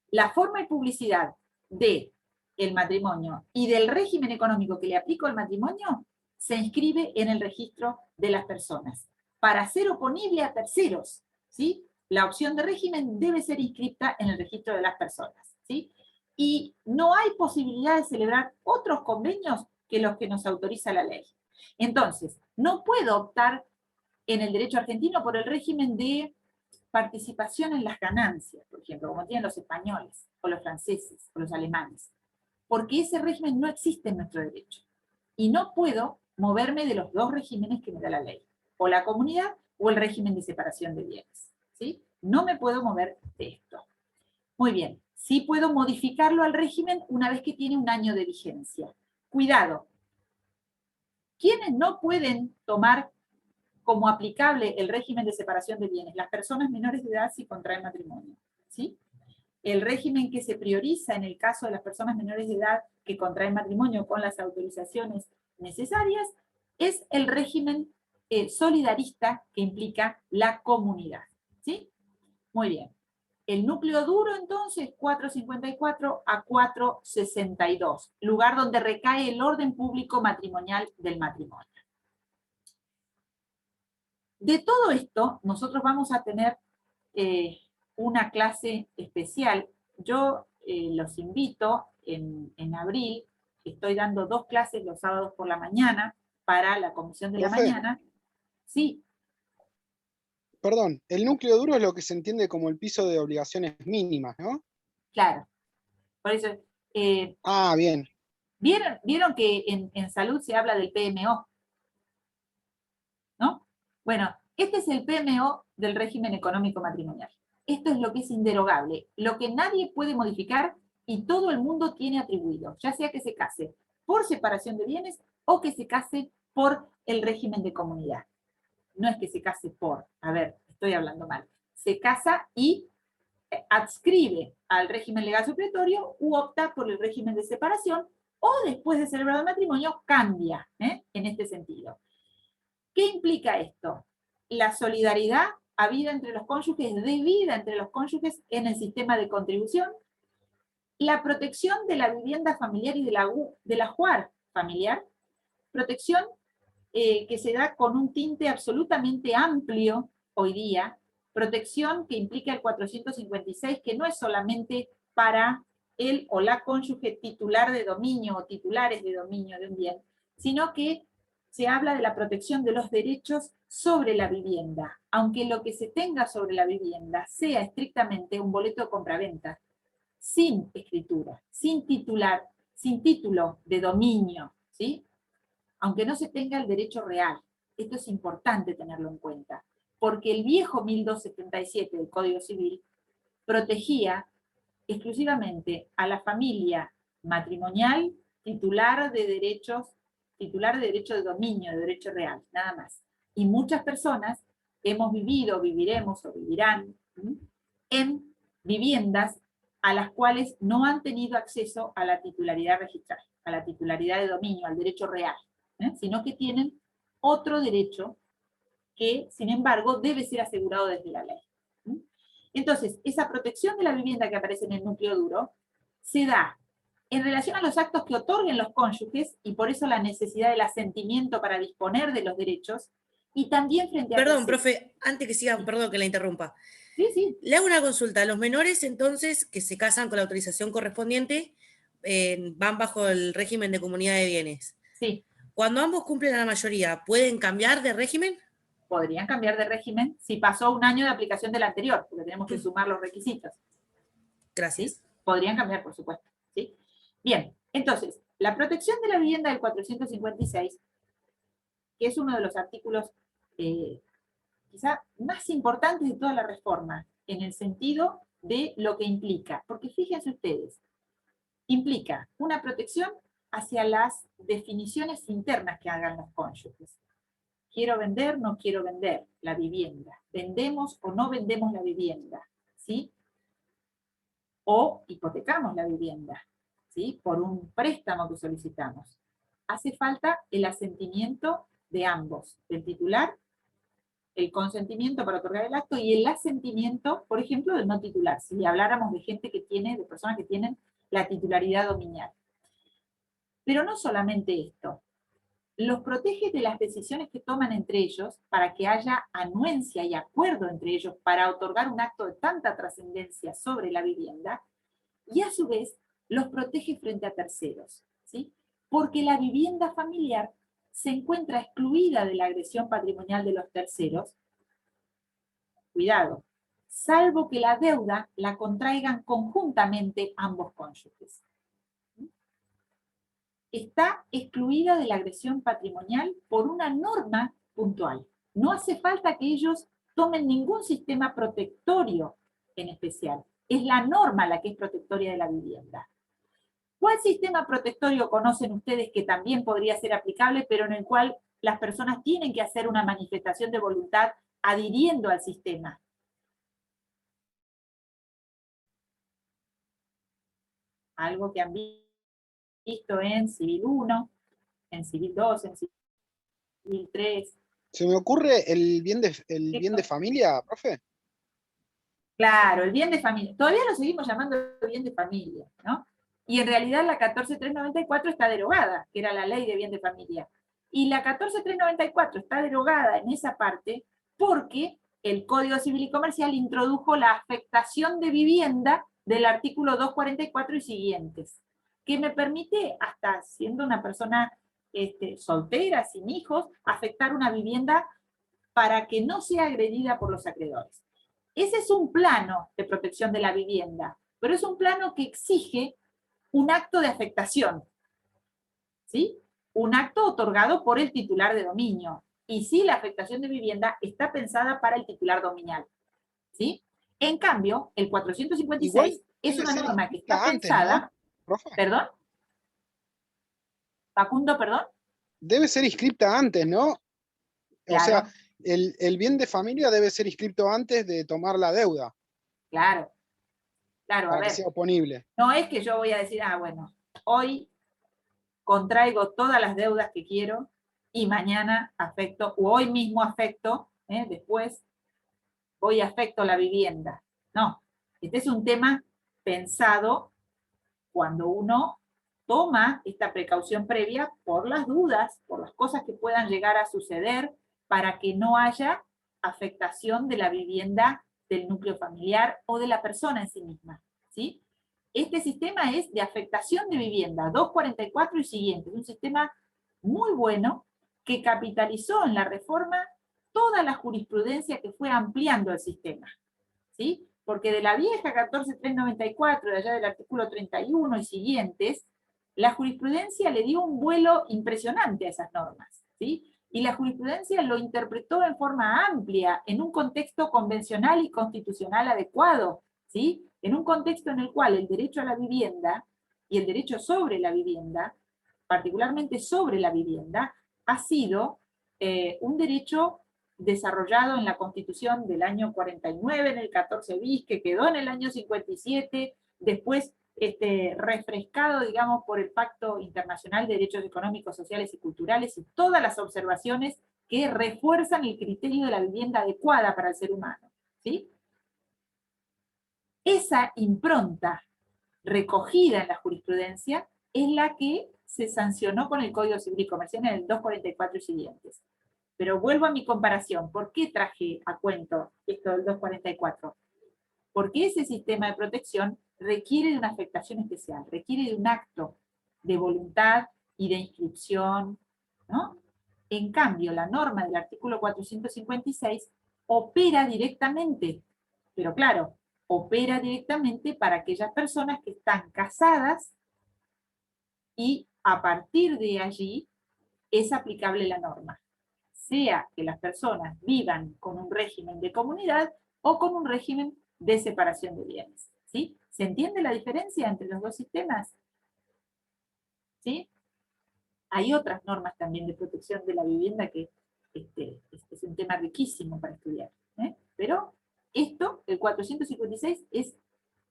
la forma y publicidad de el matrimonio y del régimen económico que le aplico al matrimonio se inscribe en el registro de las personas. Para ser oponible a terceros, ¿sí? La opción de régimen debe ser inscripta en el registro de las personas, ¿sí? Y no hay posibilidad de celebrar otros convenios que los que nos autoriza la ley. Entonces, no puedo optar en el derecho argentino por el régimen de participación en las ganancias, por ejemplo, como tienen los españoles, o los franceses, o los alemanes, porque ese régimen no existe en nuestro derecho. Y no puedo moverme de los dos regímenes que me da la ley, o la comunidad, o el régimen de separación de bienes, ¿sí? No me puedo mover de esto. Muy bien, sí puedo modificarlo al régimen una vez que tiene un año de vigencia. Cuidado, ¿quiénes no pueden tomar como aplicable el régimen de separación de bienes? Las personas menores de edad si contraen matrimonio, ¿sí? El régimen que se prioriza en el caso de las personas menores de edad que contraen matrimonio con las autorizaciones necesarias es el régimen solidarista que implica la comunidad, ¿sí? Muy bien. El núcleo duro, entonces, 454 a 462, lugar donde recae el orden público matrimonial del matrimonio. De todo esto, nosotros vamos a tener una clase especial. Yo los invito en abril, estoy dando 2 clases los sábados por la mañana para la comisión de la Profe. mañana. Sí, Perdón, el núcleo duro es lo que se entiende como el piso de obligaciones mínimas, ¿no? claro. Por eso, Ah, bien. ¿vieron que en salud se habla del PMO? ¿No? Bueno, este es el PMO del régimen económico matrimonial. Esto es lo que es inderogable, lo que nadie puede modificar y todo el mundo tiene atribuido, ya sea que se case por separación de bienes o que se case por el régimen de comunidad. No es que se case por, a ver, estoy hablando mal, se casa y adscribe al régimen legal supletorio u opta por el régimen de separación o después de celebrado el matrimonio cambia en este sentido. ¿Qué implica esto? La solidaridad habida entre los cónyuges, debida entre los cónyuges en el sistema de contribución, la protección de la vivienda familiar y de la juar familiar, protección que se da con un tinte absolutamente amplio hoy día, protección que implica el 456, que no es solamente para el o la cónyuge titular de dominio o titulares de dominio de un bien, sino que se habla de la protección de los derechos sobre la vivienda, aunque lo que se tenga sobre la vivienda sea estrictamente un boleto de compraventa, sin escritura, sin titular, sin título de dominio, ¿sí? Aunque no se tenga el derecho real. Esto es importante tenerlo en cuenta, porque el viejo 1277 del Código Civil protegía exclusivamente a la familia matrimonial titular de derechos titular de derecho de dominio, de derecho real, nada más. Y muchas personas hemos vivido, viviremos o vivirán en viviendas a las cuales no han tenido acceso a la titularidad registral, a la titularidad de dominio, al derecho real, sino que tienen otro derecho que, sin embargo, debe ser asegurado desde la ley. Entonces, esa protección de la vivienda que aparece en el núcleo duro se da en relación a los actos que otorguen los cónyuges, y por eso la necesidad del asentimiento para disponer de los derechos, y también frente a... Perdón, profe, antes que siga, perdón que la interrumpa. Sí, sí. Le hago una consulta. Los menores, entonces, que se casan con la autorización correspondiente, van bajo el régimen de comunidad de bienes. Sí. Cuando ambos cumplen la mayoría, ¿pueden cambiar de régimen? Podrían cambiar de régimen si pasó un año de aplicación del anterior, porque tenemos que sumar los requisitos. Gracias. ¿Sí? Podrían cambiar, por supuesto. ¿Sí? Bien, entonces, la protección de la vivienda del 456, que es uno de los artículos quizá más importantes de toda la reforma, en el sentido de lo que implica. Porque fíjense ustedes, implica una protección hacia las definiciones internas que hagan los cónyuges. Quiero vender, no quiero vender la vivienda. Vendemos o no vendemos la vivienda, ¿sí? O hipotecamos la vivienda, ¿sí? Por un préstamo que solicitamos. Hace falta el asentimiento de ambos, del titular, el consentimiento para otorgar el acto y el asentimiento, por ejemplo, del no titular, si habláramos de gente que tiene, de personas que tienen la titularidad dominial. Pero no solamente esto, los protege de las decisiones que toman entre ellos para que haya anuencia y acuerdo entre ellos para otorgar un acto de tanta trascendencia sobre la vivienda, y a su vez los protege frente a terceros, ¿sí? Porque la vivienda familiar se encuentra excluida de la agresión patrimonial de los terceros, cuidado, salvo que la deuda la contraigan conjuntamente ambos cónyuges. Está excluida de la agresión patrimonial por una norma puntual. No hace falta que ellos tomen ningún sistema protectorio en especial. Es la norma la que es protectoria de la vivienda. ¿Cuál sistema protectorio conocen ustedes que también podría ser aplicable, pero en el cual las personas tienen que hacer una manifestación de voluntad adhiriendo al sistema? Algo que han visto en Civil 1, en Civil 2, en Civil 3. ¿Se me ocurre el bien de familia, profe? Claro, el bien de familia. Todavía lo seguimos llamando bien de familia, ¿no? Y en realidad la 14394 está derogada, que era la ley de bien de familia. Y la 14394 está derogada en esa parte porque el Código Civil y Comercial introdujo la afectación de vivienda del artículo 244 y siguientes, que me permite, hasta siendo una persona soltera, sin hijos, afectar una vivienda para que no sea agredida por los acreedores. Ese es un plano de protección de la vivienda, pero es un plano que exige un acto de afectación, ¿sí? Un acto otorgado por el titular de dominio. Y sí, la afectación de vivienda está pensada para el titular dominial, ¿sí? En cambio, el 456 igual es una norma que está pensada... Antes, ¿no, profe? ¿Perdón? Facundo, perdón. Debe ser inscripta antes, ¿no? Claro. O sea, el bien de familia debe ser inscripto antes de tomar la deuda. Claro. Claro, para a ver, que sea oponible. No es que yo voy a decir, bueno, hoy contraigo todas las deudas que quiero y mañana afecto, o hoy mismo afecto, después voy y afecto la vivienda. No, este es un tema pensado cuando uno toma esta precaución previa por las dudas, por las cosas que puedan llegar a suceder, para que no haya afectación de la vivienda del núcleo familiar o de la persona en sí misma, ¿sí? Este sistema es de afectación de vivienda, 244 y siguientes, un sistema muy bueno que capitalizó en la reforma toda la jurisprudencia que fue ampliando el sistema, ¿sí? Porque de la vieja 14394, de allá del artículo 31 y siguientes, la jurisprudencia le dio un vuelo impresionante a esas normas, ¿sí? Y la jurisprudencia lo interpretó en forma amplia, en un contexto convencional y constitucional adecuado, ¿sí? En un contexto en el cual el derecho a la vivienda y el derecho sobre la vivienda particularmente sobre la vivienda, ha sido un derecho desarrollado en la Constitución del año 49, en el 14 bis, que quedó en el año 57, después refrescado, digamos, por el Pacto Internacional de Derechos Económicos, Sociales y Culturales, y todas las observaciones que refuerzan el criterio de la vivienda adecuada para el ser humano, ¿sí? Esa impronta recogida en la jurisprudencia es la que se sancionó con el Código Civil y Comercial en el 244 y siguientes. Pero vuelvo a mi comparación. ¿Por qué traje a cuento esto del 244? Porque ese sistema de protección requiere de una afectación especial, requiere de un acto de voluntad y de inscripción, ¿no? En cambio, la norma del artículo 456 opera directamente, pero claro, opera directamente para aquellas personas que están casadas y a partir de allí es aplicable la norma, sea que las personas vivan con un régimen de comunidad o con un régimen de separación de bienes. ¿Sí? ¿Se entiende la diferencia entre los dos sistemas? ¿Sí? Hay otras normas también de protección de la vivienda que es un tema riquísimo para estudiar. Pero esto, el 456, es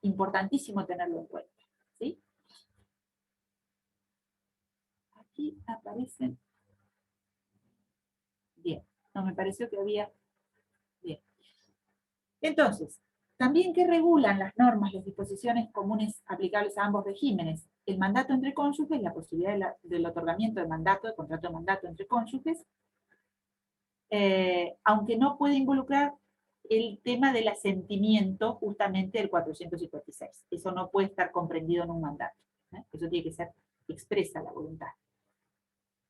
importantísimo tenerlo en cuenta. ¿Sí? Aquí aparecen... Bien, no me pareció que había... Bien. Entonces, también que regulan las normas, las disposiciones comunes aplicables a ambos regímenes. El mandato entre cónyuges, la posibilidad del otorgamiento de mandato, de contrato de mandato entre cónyuges, aunque no puede involucrar el tema del asentimiento justamente del 456. Eso no puede estar comprendido en un mandato. Eso tiene que ser expresa la voluntad.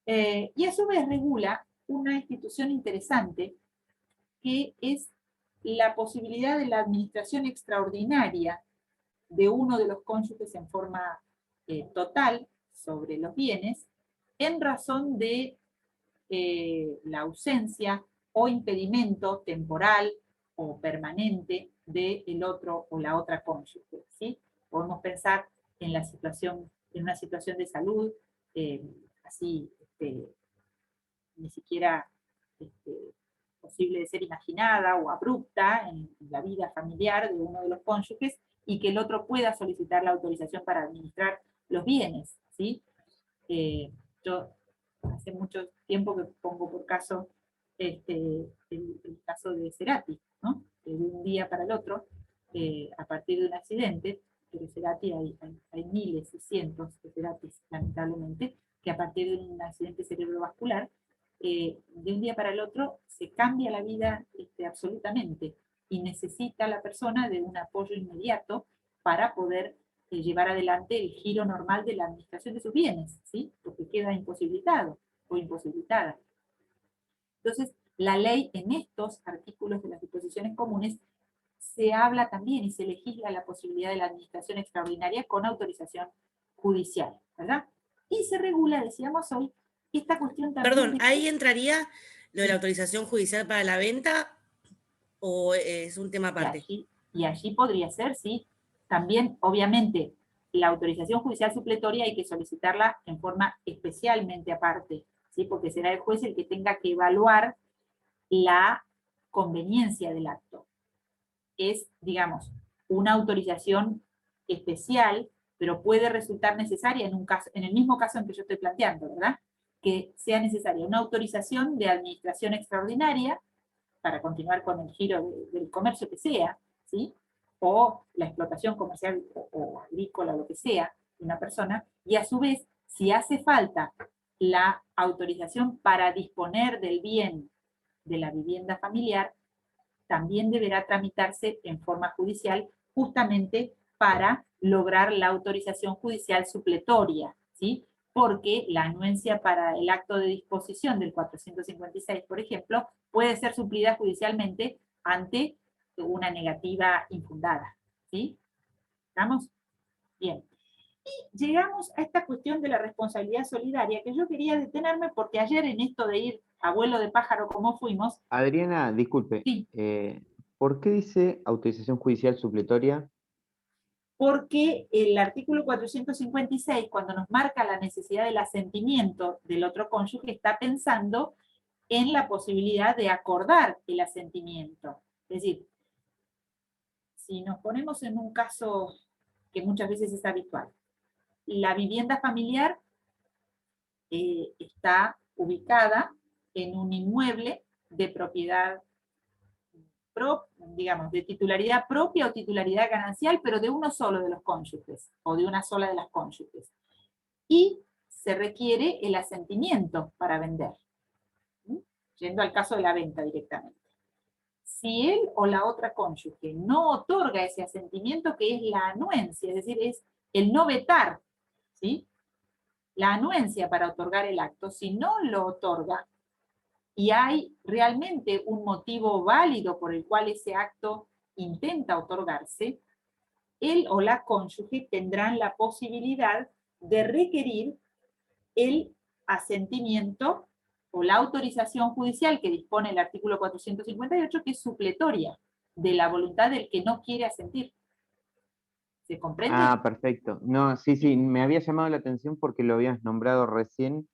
Y a su vez regula una institución interesante que es la posibilidad de la administración extraordinaria de uno de los cónyuges en forma total sobre los bienes, en razón de la ausencia o impedimento temporal o permanente del otro o la otra cónyuge, ¿sí? Podemos pensar en la situación, en una situación de salud, así, ni siquiera posible de ser imaginada o abrupta en la vida familiar de uno de los cónyuges, y que el otro pueda solicitar la autorización para administrar los bienes, ¿sí? Yo hace mucho tiempo que pongo por caso el caso de Cerati, ¿no? Que de un día para el otro, a partir de un accidente, pero Cerati hay miles y cientos de Ceratis, lamentablemente, que a partir de un accidente cerebrovascular, de un día para el otro se cambia la vida absolutamente, y necesita la persona de un apoyo inmediato para poder llevar adelante el giro normal de la administración de sus bienes, ¿sí? Porque queda imposibilitado o imposibilitada. Entonces, la ley en estos artículos de las disposiciones comunes se habla también y se legisla la posibilidad de la administración extraordinaria con autorización judicial, ¿verdad? Y se regula, decíamos hoy, esta cuestión también... Perdón, ¿ahí entraría lo de la autorización judicial para la venta o es un tema aparte? Y allí podría ser, sí. También, obviamente, la autorización judicial supletoria hay que solicitarla en forma especialmente aparte, ¿sí? Porque será el juez el que tenga que evaluar la conveniencia del acto. Es, digamos, una autorización especial, pero puede resultar necesaria en un caso, en el mismo caso en que yo estoy planteando, ¿verdad? Que sea necesaria una autorización de administración extraordinaria para continuar con el giro del comercio que sea, ¿sí? O la explotación comercial o agrícola, lo que sea, de una persona, y a su vez, si hace falta la autorización para disponer del bien de la vivienda familiar, también deberá tramitarse en forma judicial, justamente para lograr la autorización judicial supletoria, ¿sí? Porque la anuencia para el acto de disposición del 456, por ejemplo, puede ser suplida judicialmente ante una negativa infundada, ¿sí? ¿Estamos? Bien. Y llegamos a esta cuestión de la responsabilidad solidaria, que yo quería detenerme porque ayer en esto de ir a vuelo de pájaro como fuimos... Adriana, disculpe, Sí. ¿por qué dice autorización judicial supletoria? porque el artículo 456, cuando nos marca la necesidad del asentimiento del otro cónyuge, está pensando en la posibilidad de acordar el asentimiento. Es decir, si nos ponemos en un caso que muchas veces es habitual, la vivienda familiar está ubicada en un inmueble de propiedad, digamos, de titularidad propia o titularidad ganancial, pero de uno solo de los cónyuges, o de una sola de las cónyuges. Y se requiere el asentimiento para vender, yendo al caso de la venta directamente. Si él o la otra cónyuge no otorga ese asentimiento, que es la anuencia, es decir, es el no vetar, ¿sí? La anuencia para otorgar el acto, si no lo otorga, y hay realmente un motivo válido por el cual ese acto intenta otorgarse, él o la cónyuge tendrán la posibilidad de requerir el asentimiento o la autorización judicial que dispone el artículo 458, que es supletoria de la voluntad del que no quiere asentir. ¿Se comprende? Ah, perfecto. No, sí, sí, me había llamado la atención porque lo habías nombrado recién,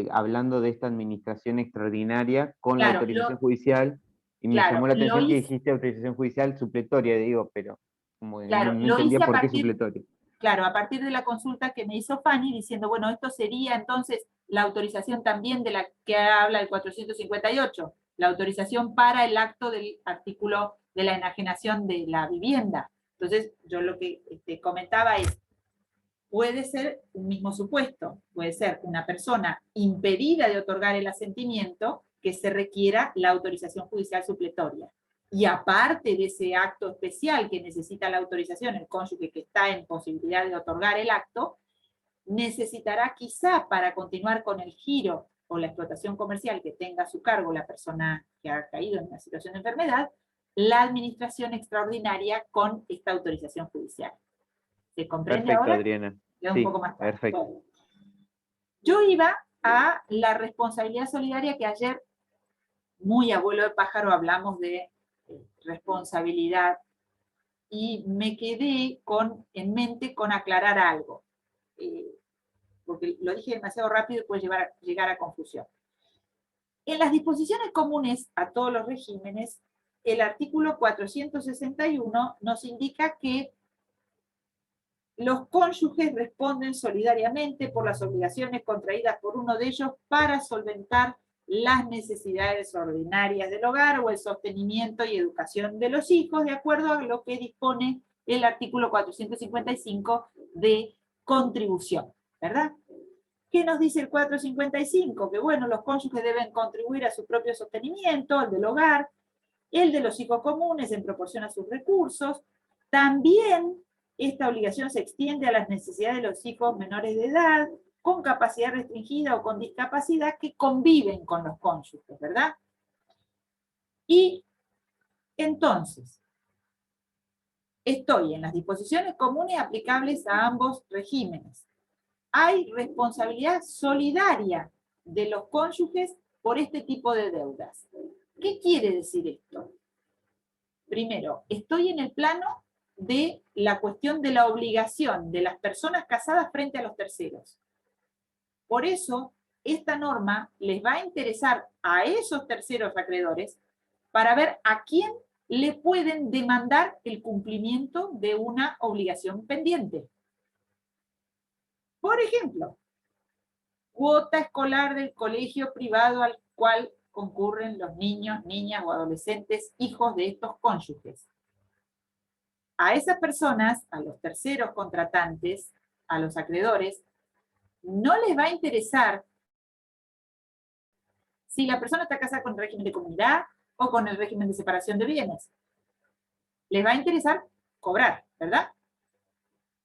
hablando de esta administración extraordinaria con la Claro, autorización judicial, y me claro, llamó la lo atención que hice, dijiste autorización judicial supletoria, digo, pero como que claro, no lo entendía hice a por qué partir, supletoria. claro, a partir de la consulta que me hizo Fanny, diciendo, bueno, esto sería entonces la autorización también de la que habla el 458, la autorización para el acto del artículo de la enajenación de la vivienda. Entonces, yo lo que comentaba es, puede ser un mismo supuesto, puede ser una persona impedida de otorgar el asentimiento que se requiera la autorización judicial supletoria. Y aparte de ese acto especial que necesita la autorización, el cónyuge que está en posibilidad de otorgar el acto, necesitará quizá para continuar con el giro o la explotación comercial que tenga a su cargo la persona que ha caído en una situación de enfermedad, la administración extraordinaria con esta autorización judicial. ¿Se comprende Perfecto, ahora? Adriana. Queda un Sí, poco más claro. perfecto. Bueno. Yo iba a la responsabilidad solidaria, que ayer, muy abuelo de pájaro, hablamos de responsabilidad, y me quedé en mente con aclarar algo, porque lo dije demasiado rápido y puede llegar a confusión. En las disposiciones comunes a todos los regímenes, el artículo 461 nos indica que los cónyuges responden solidariamente por las obligaciones contraídas por uno de ellos para solventar las necesidades ordinarias del hogar o el sostenimiento y educación de los hijos, de acuerdo a lo que dispone el artículo 455 de contribución, ¿verdad? ¿Qué nos dice el 455? Que bueno, los cónyuges deben contribuir a su propio sostenimiento, al del hogar, el de los hijos comunes en proporción a sus recursos. También esta obligación se extiende a las necesidades de los hijos menores de edad, con capacidad restringida o con discapacidad, que conviven con los cónyuges, ¿verdad? Y entonces, estoy en las disposiciones comunes aplicables a ambos regímenes. Hay responsabilidad solidaria de los cónyuges por este tipo de deudas. ¿Qué quiere decir esto? Primero, estoy en el plano de la cuestión de la obligación de las personas casadas frente a los terceros. Por eso, esta norma les va a interesar a esos terceros acreedores para ver a quién le pueden demandar el cumplimiento de una obligación pendiente. Por ejemplo, cuota escolar del colegio privado al cual concurren los niños, niñas o adolescentes hijos de estos cónyuges. A esas personas, a los terceros contratantes, a los acreedores, no les va a interesar si la persona está casada con el régimen de comunidad o con el régimen de separación de bienes. Les va a interesar cobrar, ¿verdad?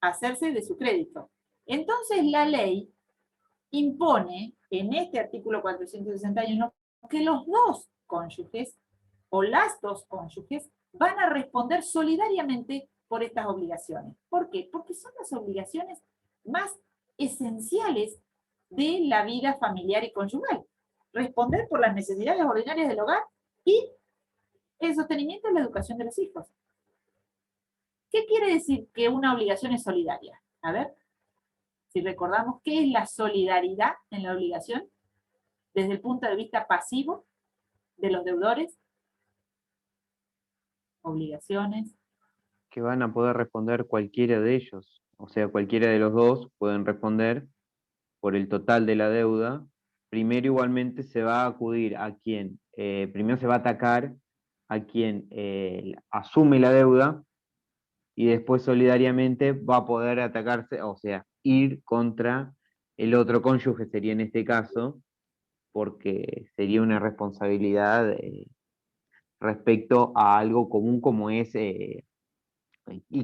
Hacerse de su crédito. Entonces la ley impone en este artículo 461 que los dos cónyuges o las dos cónyuges van a responder solidariamente por estas obligaciones. ¿Por qué? Porque son las obligaciones más esenciales de la vida familiar y conyugal. Responder por las necesidades ordinarias del hogar y el sostenimiento y la educación de los hijos. ¿Qué quiere decir que una obligación es solidaria? A ver, si recordamos, ¿qué es la solidaridad en la obligación? Desde el punto de vista pasivo de los deudores. Obligaciones. Que van a poder responder cualquiera de ellos. O sea, cualquiera de los dos pueden responder por el total de la deuda. Primero igualmente se va a acudir a quien, primero se va a atacar a quien asume la deuda, y después solidariamente va a poder atacarse, o sea, ir contra el otro cónyuge, sería en este caso, porque sería una responsabilidad respecto a algo común como es, y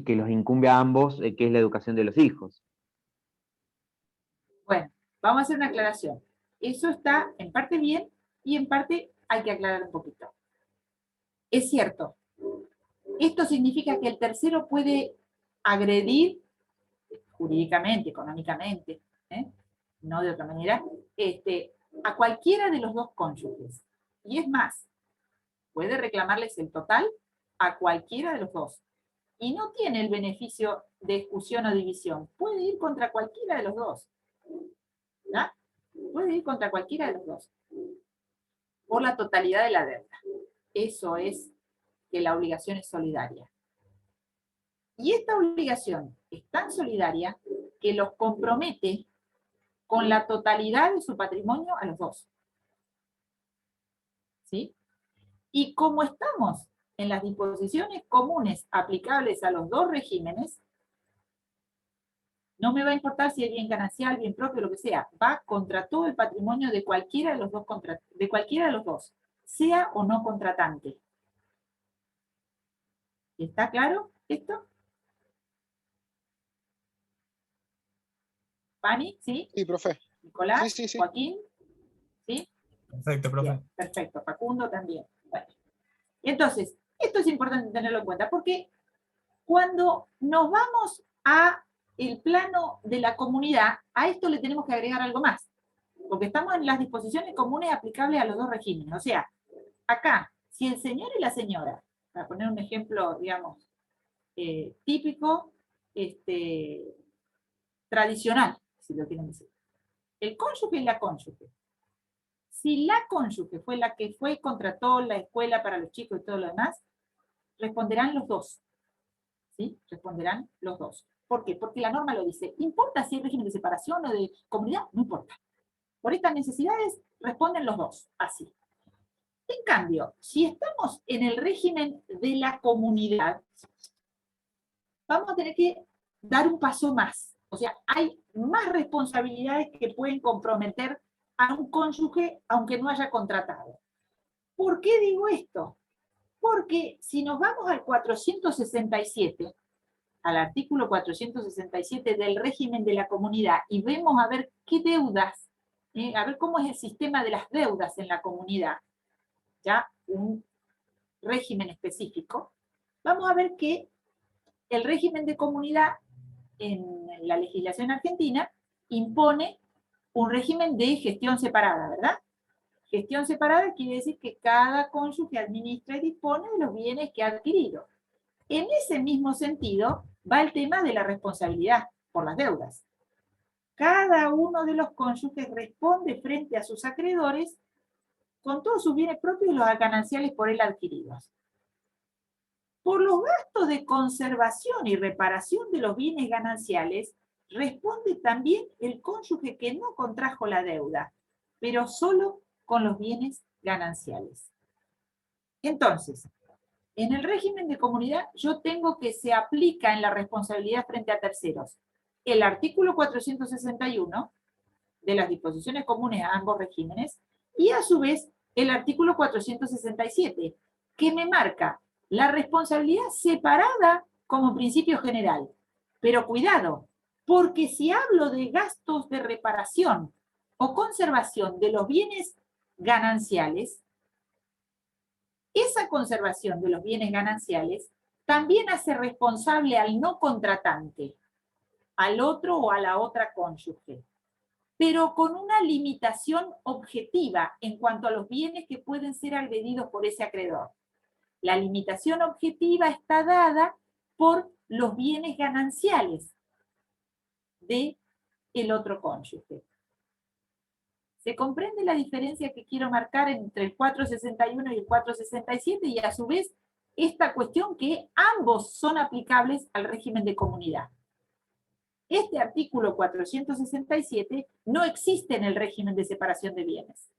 que los incumbe a ambos, que es la educación de los hijos. Bueno, vamos a hacer una aclaración. Eso está en parte bien y en parte hay que aclarar un poquito. Es cierto, esto significa que el tercero puede agredir jurídicamente, económicamente, no de otra manera, a cualquiera de los dos cónyuges. Y es más, puede reclamarles el total a cualquiera de los dos. Y no tiene el beneficio de exclusión o división. Puede ir contra cualquiera de los dos. ¿Ya? Puede ir contra cualquiera de los dos. Por la totalidad de la deuda. Eso es que la obligación es solidaria. Y esta obligación es tan solidaria que los compromete con la totalidad de su patrimonio a los dos. ¿Sí? Y como estamos en las disposiciones comunes aplicables a los dos regímenes, no me va a importar si es bien ganancial, bien propio, lo que sea, va contra todo el patrimonio de cualquiera de los dos, sea o no contratante. ¿Está claro esto? ¿Pani? ¿Sí? Sí, profe. ¿Nicolás? Sí. ¿Joaquín? ¿Sí? Perfecto, profe. Bien, perfecto. Facundo también. Bueno. Entonces, esto es importante tenerlo en cuenta, porque cuando nos vamos a el plano de la comunidad, a esto le tenemos que agregar algo más, porque estamos en las disposiciones comunes aplicables a los dos regímenes. O sea, acá, si el señor y la señora, para poner un ejemplo, digamos, típico, tradicional, si lo quieren decir, el cónyuge y la cónyuge. Si la cónyuge fue la que fue y contrató la escuela para los chicos y todo lo demás, responderán los dos. ¿Sí? Responderán los dos. ¿Por qué? Porque la norma lo dice. ¿Importa si hay régimen de separación o de comunidad? No importa. Por estas necesidades responden los dos, así. En cambio, si estamos en el régimen de la comunidad, vamos a tener que dar un paso más. O sea, hay más responsabilidades que pueden comprometer a un cónyuge aunque no haya contratado. ¿Por qué digo esto? Porque si nos vamos al 467, al artículo 467 del régimen de la comunidad, y vemos a ver qué deudas, a ver cómo es el sistema de las deudas en la comunidad, ya un régimen específico, vamos a ver que el régimen de comunidad en la legislación argentina impone un régimen de gestión separada, ¿verdad? Gestión separada quiere decir que cada cónyuge administra y dispone de los bienes que ha adquirido. En ese mismo sentido va el tema de la responsabilidad por las deudas. Cada uno de los cónyuges responde frente a sus acreedores con todos sus bienes propios y los gananciales por él adquiridos. Por los gastos de conservación y reparación de los bienes gananciales, responde también el cónyuge que no contrajo la deuda, pero solo con los bienes gananciales. Entonces, en el régimen de comunidad, yo tengo que se aplica en la responsabilidad frente a terceros el artículo 461 de las disposiciones comunes a ambos regímenes y a su vez el artículo 467, que me marca la responsabilidad separada como principio general. Pero cuidado, porque si hablo de gastos de reparación o conservación de los bienes gananciales, esa conservación de los bienes gananciales también hace responsable al no contratante, al otro o a la otra cónyuge, pero con una limitación objetiva en cuanto a los bienes que pueden ser agredidos por ese acreedor. La limitación objetiva está dada por los bienes gananciales de el otro cónyuge. ¿Se comprende la diferencia que quiero marcar entre el 461 y el 467? Y a su vez, esta cuestión que ambos son aplicables al régimen de comunidad. Este artículo 467 no existe en el régimen de separación de bienes.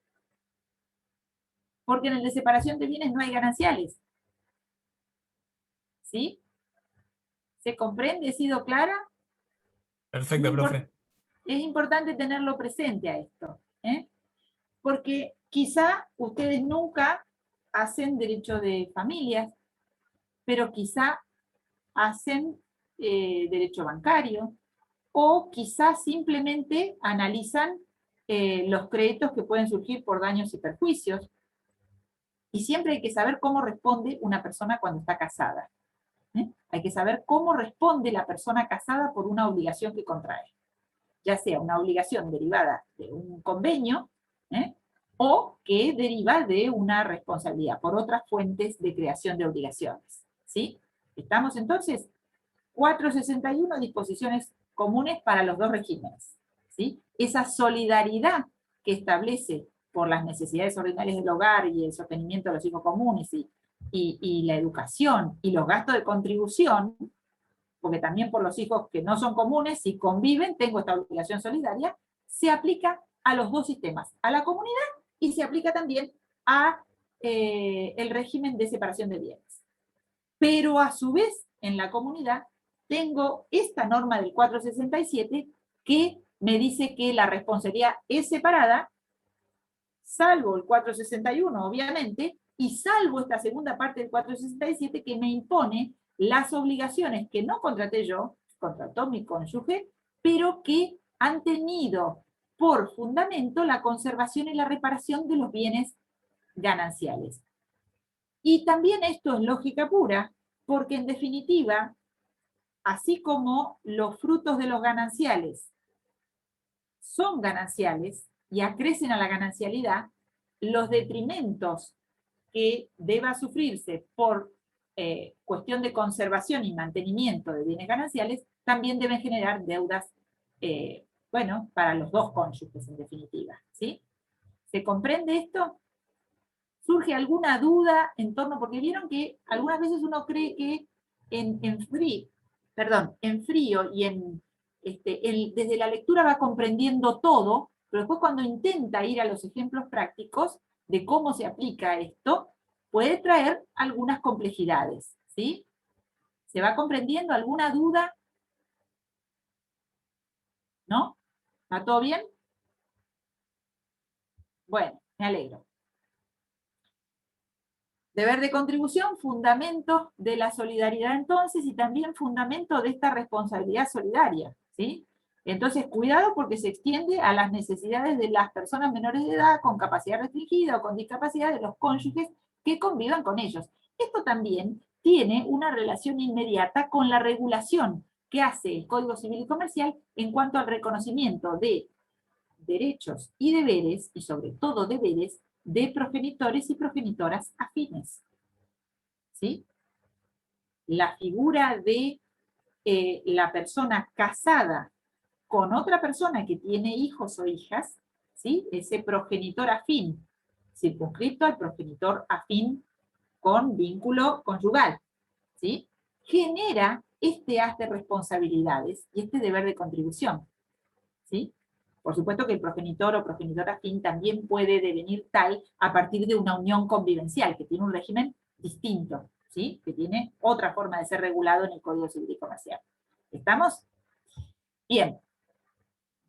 Porque en el de separación de bienes no hay gananciales. ¿Sí? ¿Se comprende? ¿He sido clara? Perfecto, profe. Es importante tenerlo presente a esto, ¿eh? Porque quizá ustedes nunca hacen derecho de familias, pero quizá hacen derecho bancario, o quizá simplemente analizan los créditos que pueden surgir por daños y perjuicios. Y siempre hay que saber cómo responde una persona cuando está casada. Hay que saber cómo responde la persona casada por una obligación que contrae. Ya sea una obligación derivada de un convenio, o que deriva de una responsabilidad por otras fuentes de creación de obligaciones. ¿Sí? ¿Estamos entonces? 461, disposiciones comunes para los dos regímenes. ¿Sí? Esa solidaridad que establece por las necesidades ordinarias del hogar y el sostenimiento de los hijos comunes y la educación y los gastos de contribución, porque también por los hijos que no son comunes, si conviven, tengo esta obligación solidaria, se aplica a los dos sistemas, a la comunidad y se aplica también a el régimen de separación de bienes. Pero a su vez, en la comunidad, tengo esta norma del 467 que me dice que la responsabilidad es separada, salvo el 461, obviamente, y salvo esta segunda parte del 467 que me impone las obligaciones que no contraté yo, contrató mi cónyuge, pero que han tenido por fundamento la conservación y la reparación de los bienes gananciales. Y también esto es lógica pura, porque en definitiva, así como los frutos de los gananciales son gananciales y acrecen a la ganancialidad, los detrimentos que deba sufrirse por cuestión de conservación y mantenimiento de bienes gananciales también deben generar deudas, bueno, para los dos cónyuges en definitiva. ¿Sí? ¿Se comprende esto? ¿Surge alguna duda en torno? Porque vieron que algunas veces uno cree que en frío y desde la lectura va comprendiendo todo, pero después cuando intenta ir a los ejemplos prácticos de cómo se aplica esto, puede traer algunas complejidades. ¿Sí? ¿Se va comprendiendo? ¿Alguna duda? ¿No? ¿Está todo bien? Bueno, me alegro. Deber de contribución, fundamento de la solidaridad entonces, y también fundamento de esta responsabilidad solidaria, ¿sí? Entonces, cuidado porque se extiende a las necesidades de las personas menores de edad, con capacidad restringida o con discapacidad, de los cónyuges que convivan con ellos. Esto también tiene una relación inmediata con la regulación que hace el Código Civil y Comercial en cuanto al reconocimiento de derechos y deberes, y sobre todo deberes, de progenitores y progenitoras afines. ¿Sí? La figura de la persona casada con otra persona que tiene hijos o hijas, ¿sí? Ese progenitor afín, circunscrito al progenitor afín con vínculo conyugal, ¿sí? Genera este haz de responsabilidades y este deber de contribución. ¿Sí? Por supuesto que el progenitor o progenitora afín también puede devenir tal a partir de una unión convivencial, que tiene un régimen distinto, ¿sí? Que tiene otra forma de ser regulado en el Código Civil y Comercial. ¿Estamos? Bien.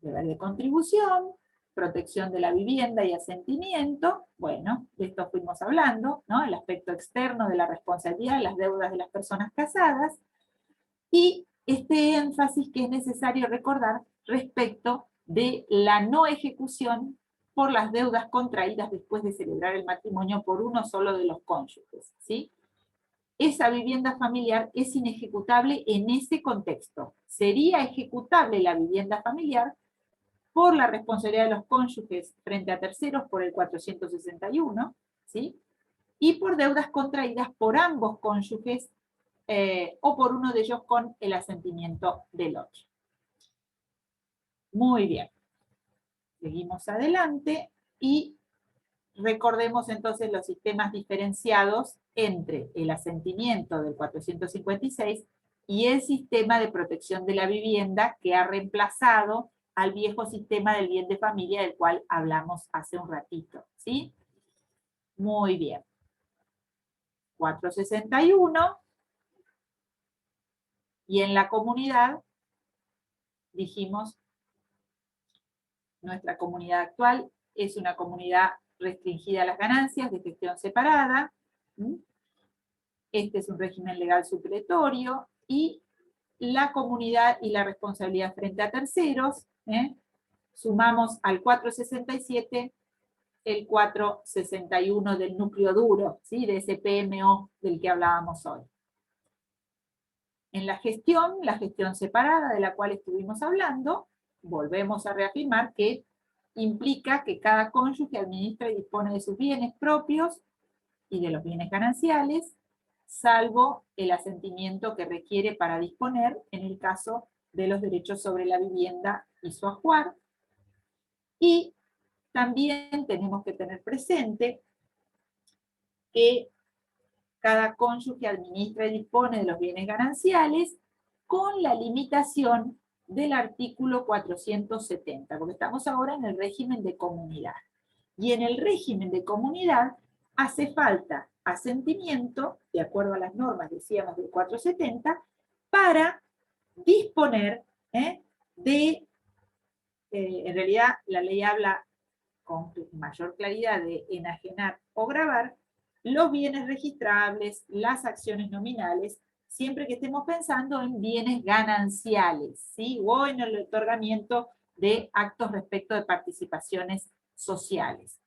Deber de contribución, protección de la vivienda y asentimiento, bueno, de esto fuimos hablando, ¿no? El aspecto externo de la responsabilidad, las deudas de las personas casadas, y este énfasis que es necesario recordar respecto de la no ejecución por las deudas contraídas después de celebrar el matrimonio por uno solo de los cónyuges, ¿sí? Esa vivienda familiar es inejecutable en ese contexto. Sería ejecutable la vivienda familiar por la responsabilidad de los cónyuges frente a terceros por el 461, ¿sí? Y por deudas contraídas por ambos cónyuges o por uno de ellos con el asentimiento del otro. Muy bien. Seguimos adelante y recordemos entonces los sistemas diferenciados entre el asentimiento del 456 y el sistema de protección de la vivienda que ha reemplazado al viejo sistema del bien de familia del cual hablamos hace un ratito, ¿sí? Muy bien. 461. Y en la comunidad, dijimos, nuestra comunidad actual es una comunidad restringida a las ganancias de gestión separada. Este es un régimen legal supletorio y la comunidad y la responsabilidad frente a terceros. Sumamos al 467 el 461 del núcleo duro, ¿sí? De ese PMO del que hablábamos hoy. En la gestión separada de la cual estuvimos hablando, volvemos a reafirmar que implica que cada cónyuge administra y dispone de sus bienes propios y de los bienes gananciales, salvo el asentimiento que requiere para disponer en el caso de los derechos sobre la vivienda y su ajuar. Y también tenemos que tener presente que cada cónyuge administra y dispone de los bienes gananciales con la limitación del artículo 470, porque estamos ahora en el régimen de comunidad. Y en el régimen de comunidad hace falta asentimiento, de acuerdo a las normas, decíamos, del 470, para disponer en realidad la ley habla con mayor claridad de enajenar o gravar los bienes registrables, las acciones nominales, siempre que estemos pensando en bienes gananciales, ¿sí? O en el otorgamiento de actos respecto de participaciones sociales.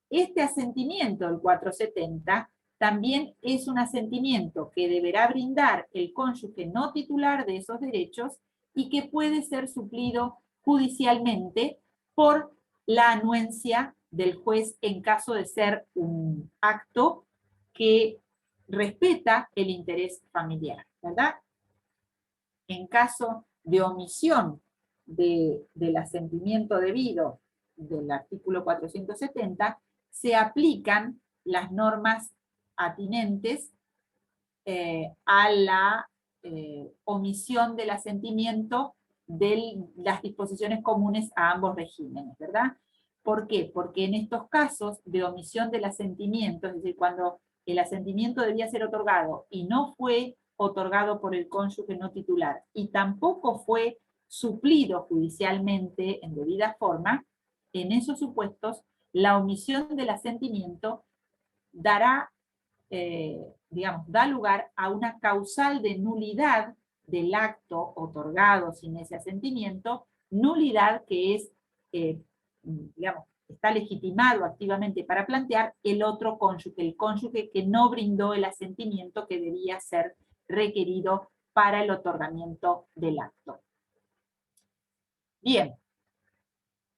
Este asentimiento, el 470, también es un asentimiento que deberá brindar el cónyuge no titular de esos derechos y que puede ser suplido judicialmente por la anuencia del juez en caso de ser un acto que respeta el interés familiar, ¿verdad? En caso de omisión del asentimiento debido del artículo 470, se aplican las normas atinentes a la omisión del asentimiento de las disposiciones comunes a ambos regímenes, ¿verdad? ¿Por qué? Porque en estos casos de omisión del asentimiento, es decir, cuando el asentimiento debía ser otorgado y no fue otorgado por el cónyuge no titular y tampoco fue suplido judicialmente en debida forma, en esos supuestos la omisión del asentimiento dará, da lugar a una causal de nulidad del acto otorgado sin ese asentimiento, nulidad que es, está legitimado activamente para plantear el otro cónyuge, el cónyuge que no brindó el asentimiento que debía ser requerido para el otorgamiento del acto. Bien.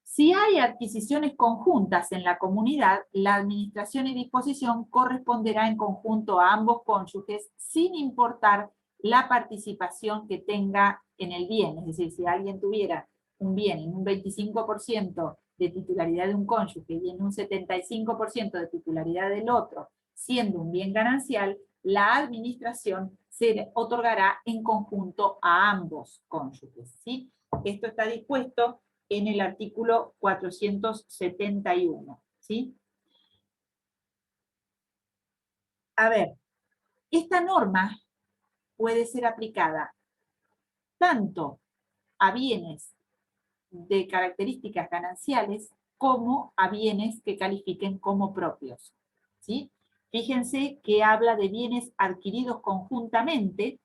Si hay adquisiciones conjuntas en la comunidad, la administración y disposición corresponderá en conjunto a ambos cónyuges sin importar la participación que tenga en el bien. Es decir, si alguien tuviera un bien en un 25% de titularidad de un cónyuge y en un 75% de titularidad del otro, siendo un bien ganancial, la administración se otorgará en conjunto a ambos cónyuges, ¿sí? Esto está dispuesto en el artículo 471, ¿sí? A ver, esta norma puede ser aplicada tanto a bienes de características gananciales como a bienes que califiquen como propios, ¿sí? Fíjense que habla de bienes adquiridos conjuntamente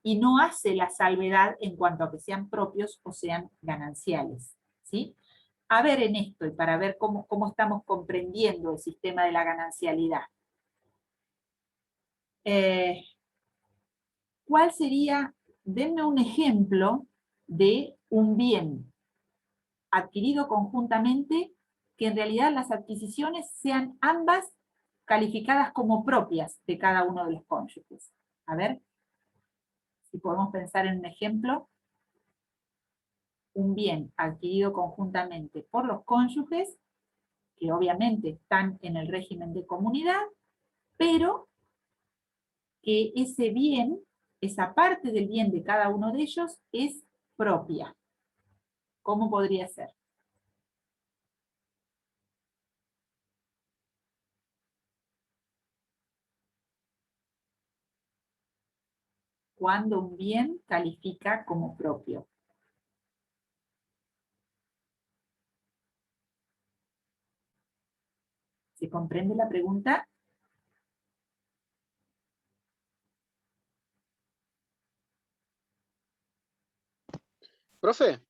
y no hace la salvedad en cuanto a que sean propios o sean gananciales, ¿sí? A ver en esto, y para ver cómo estamos comprendiendo el sistema de la ganancialidad. ¿Cuál sería? Denme un ejemplo de un bien adquirido conjuntamente que en realidad las adquisiciones sean ambas calificadas como propias de cada uno de los cónyuges. A ver, si podemos pensar en un ejemplo. Un bien adquirido conjuntamente por los cónyuges, que obviamente están en el régimen de comunidad, pero que ese bien, esa parte del bien de cada uno de ellos es propia. ¿Cómo podría ser? Cuando un bien califica como propio. ¿Se comprende la pregunta? Profe,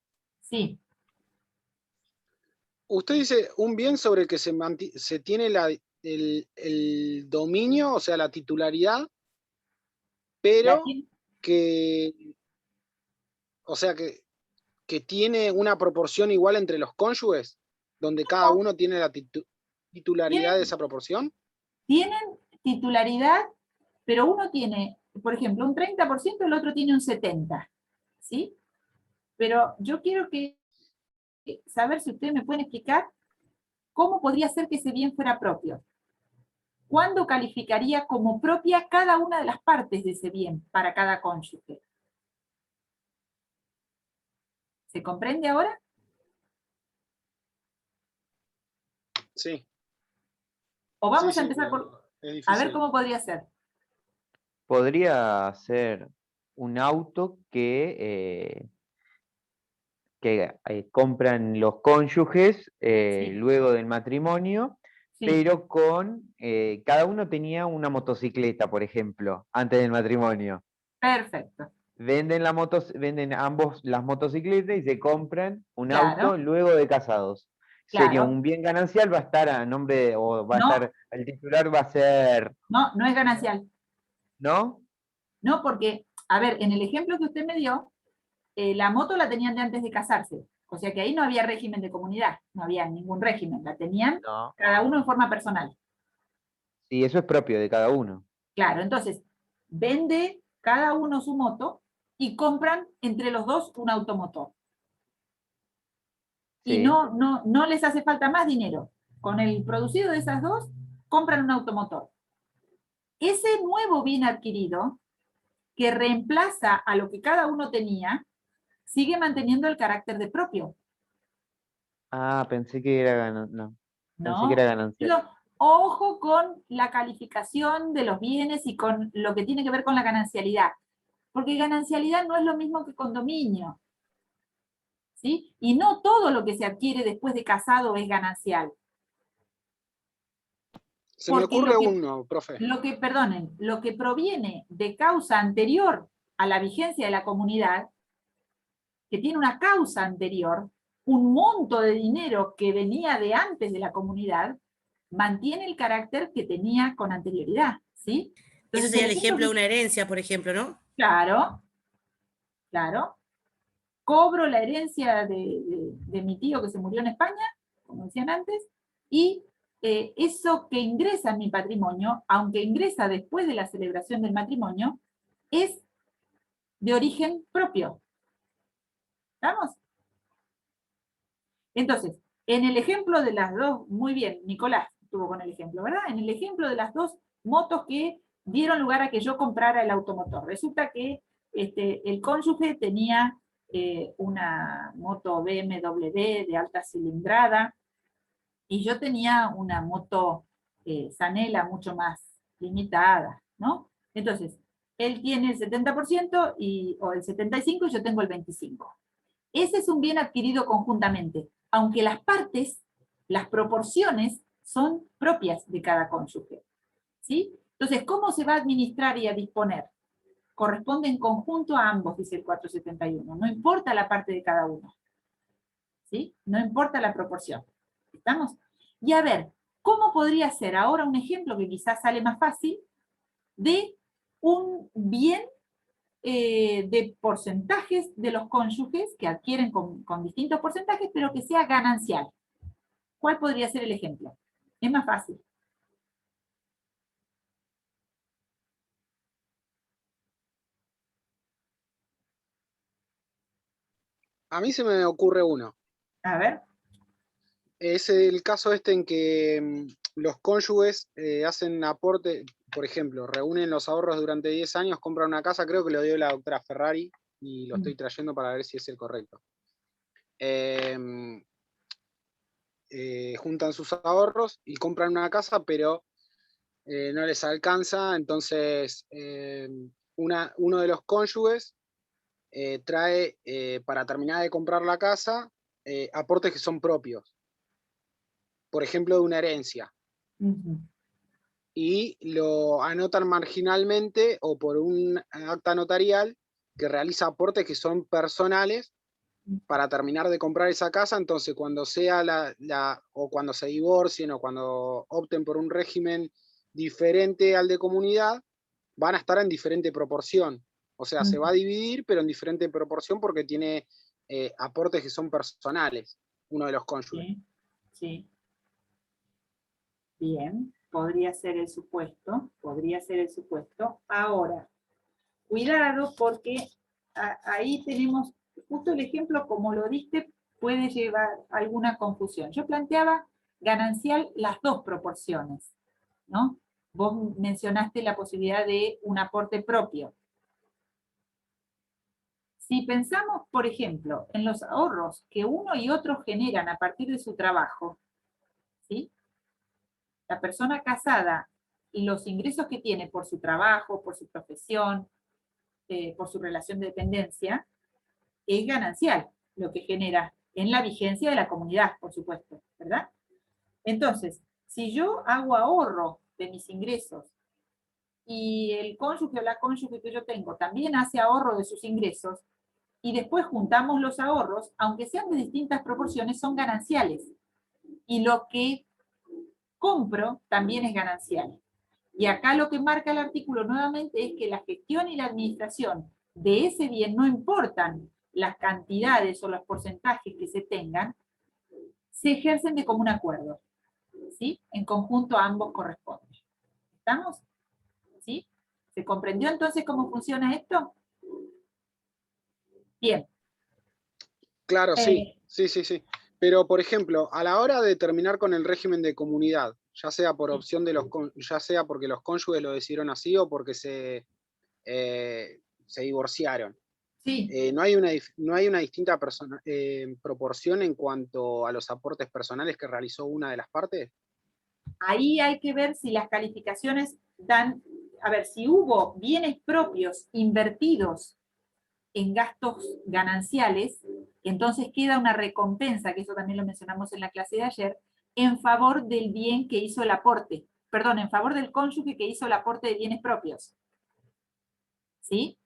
Sí, usted dice un bien sobre el que se tiene el dominio, o sea, la titularidad, la pero tiene- que, o sea, que tiene una proporción igual entre los cónyuges, donde cada uno tiene la titularidad de tienen, esa proporción. tienen titularidad, pero uno tiene, por ejemplo, un 30%, el otro tiene un 70%. ¿Sí? Pero yo quiero saber si ustedes me pueden explicar cómo podría ser que ese bien fuera propio. ¿Cuándo calificaría como propia cada una de las partes de ese bien para cada cónyuge? ¿Se comprende ahora? Sí, O sí, vamos a sí, empezar por, pero es a ver difícil. cómo podría ser. Podría ser un auto que compran los cónyuges Sí, luego del matrimonio, sí, pero cada uno tenía una motocicleta, por ejemplo, antes del matrimonio. perfecto. Venden ambos las motocicletas y se compran un auto Claro, luego de casados. Sería claro. un bien ganancial, va a estar a nombre, o va a No, estar, el titular va a ser, no, no es ganancial. ¿no? No, porque, a ver, en el ejemplo que usted me dio, la moto la tenían de antes de casarse. O sea que ahí no había régimen de comunidad, no había ningún régimen, la tenían No. cada uno en forma personal. Sí, eso es propio de cada uno. Claro, entonces, vende cada uno su moto y compran entre los dos un automotor. Y Sí. no les hace falta más dinero. Con el producido de esas dos, compran un automotor. Ese nuevo bien adquirido, que reemplaza a lo que cada uno tenía, sigue manteniendo el carácter de propio, Ah, pensé que era no, pensé que era ¿no? ganancial. Pero ojo con la calificación de los bienes y con lo que tiene que ver con la ganancialidad. Porque ganancialidad no es lo mismo que condominio. ¿Sí? Y no todo lo que se adquiere después de casado es ganancial. Se me Porque ocurre uno, profe. perdonen, lo que proviene de causa anterior a la vigencia de la comunidad, que tiene una causa anterior, un monto de dinero que venía de antes de la comunidad, mantiene el carácter que tenía con anterioridad, ¿sí? Eso Entonces, sería el el ejemplo ejemplo de que, una herencia, por ejemplo, ¿no? claro, claro, cobro la herencia de mi tío que se murió en España, como decían antes, y eso que ingresa en mi patrimonio, aunque ingresa después de la celebración del matrimonio, es de origen propio. ¿Estamos? Entonces, en el ejemplo de las dos, muy bien, Nicolás estuvo con el ejemplo, ¿verdad? En el ejemplo de las dos motos que dieron lugar a que yo comprara el automotor. Resulta que el cónyuge tenía una moto BMW de alta cilindrada y yo tenía una moto Zanella mucho más limitada, ¿no? Entonces, él tiene el 70% o el 75% y yo tengo el 25%. Ese es un bien adquirido conjuntamente, aunque las partes, las proporciones, son propias de cada cónyuge. ¿Sí? Entonces, ¿cómo se va a administrar y a disponer? Corresponde en conjunto a ambos, dice el 471. No importa la parte de cada uno. ¿Sí? No importa la proporción. ¿Estamos? Y a ver, ¿cómo podría ser ahora un ejemplo que quizás sale más fácil de un bien de porcentajes de los cónyuges que adquieren con distintos porcentajes, pero que sea ganancial? ¿Cuál podría ser el ejemplo? Es más fácil. A mí se me ocurre uno. A ver. Es el caso este en que los cónyuges hacen aporte, por ejemplo, reúnen los ahorros durante 10 años, compran una casa, creo que lo dio la doctora Ferrari, y lo estoy trayendo para ver si es el correcto. Juntan sus ahorros y compran una casa, pero no les alcanza, entonces uno de los cónyuges trae, para terminar de comprar la casa, aportes que son propios, por ejemplo, de una herencia, y lo anotan marginalmente o por un acta notarial que realiza aportes que son personales para terminar de comprar esa casa. Entonces cuando sea o cuando se divorcien o cuando opten por un régimen diferente al de comunidad, van a estar en diferente proporción. O sea, se va a dividir, pero en diferente proporción porque tiene aportes que son personales, uno de los cónyuges. Sí, sí. Bien, podría ser el supuesto, podría ser el supuesto. Ahora, cuidado porque ahí tenemos justo el ejemplo, como lo diste, puede llevar alguna confusión. Yo planteaba ganancial las dos proporciones, ¿no? Vos mencionaste la posibilidad de un aporte propio. Si pensamos, por ejemplo, en los ahorros que uno y otro generan a partir de su trabajo, ¿sí? La persona casada y los ingresos que tiene por su trabajo, por su profesión, por su relación de dependencia, es ganancial lo que genera en la vigencia de la comunidad, por supuesto, ¿verdad? Entonces, si yo hago ahorro de mis ingresos y el cónyuge o la cónyuge que yo tengo también hace ahorro de sus ingresos, y después juntamos los ahorros, aunque sean de distintas proporciones, son gananciales. Y lo que compro también es ganancial. Y acá lo que marca el artículo nuevamente es que la gestión y la administración de ese bien, no importan las cantidades o los porcentajes que se tengan, se ejercen de común acuerdo. ¿Sí? En conjunto a ambos corresponden. ¿Estamos? ¿Sí? ¿Se comprendió entonces cómo funciona esto? Bien. Claro, sí. Pero, por ejemplo, a la hora de terminar con el régimen de comunidad, ya sea por opción de ya sea porque los cónyuges lo decidieron así o porque se divorciaron. Sí. ¿No hay una distinta proporción en cuanto a los aportes personales que realizó una de las partes? Ahí hay que ver si las calificaciones dan, a ver, si hubo bienes propios invertidos en gastos gananciales, entonces queda una recompensa, que eso también lo mencionamos en la clase de ayer, en favor del bien que hizo el aporte, perdón, en favor del cónyuge que hizo el aporte de bienes propios. ¿Sí?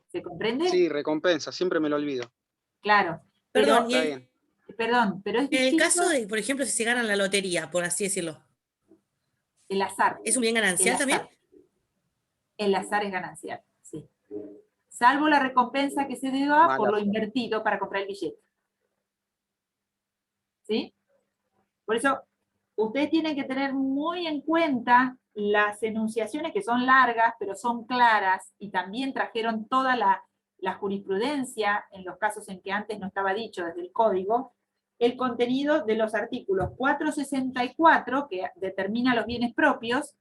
¿Se comprende? Sí, recompensa, siempre me lo olvido. Claro. Perdón, Pero es en el distinto caso de, por ejemplo, si se ganan la lotería, por así decirlo, el azar. ¿es un bien ganancial también? El azar es ganancial, sí. Salvo la recompensa que se deba por lo invertido para comprar el billete. ¿Sí? Por eso, ustedes tienen que tener muy en cuenta las enunciaciones que son largas, pero son claras, y también trajeron toda la jurisprudencia, en los casos en que antes no estaba dicho desde el código, el contenido de los artículos 464, que determina los bienes propios,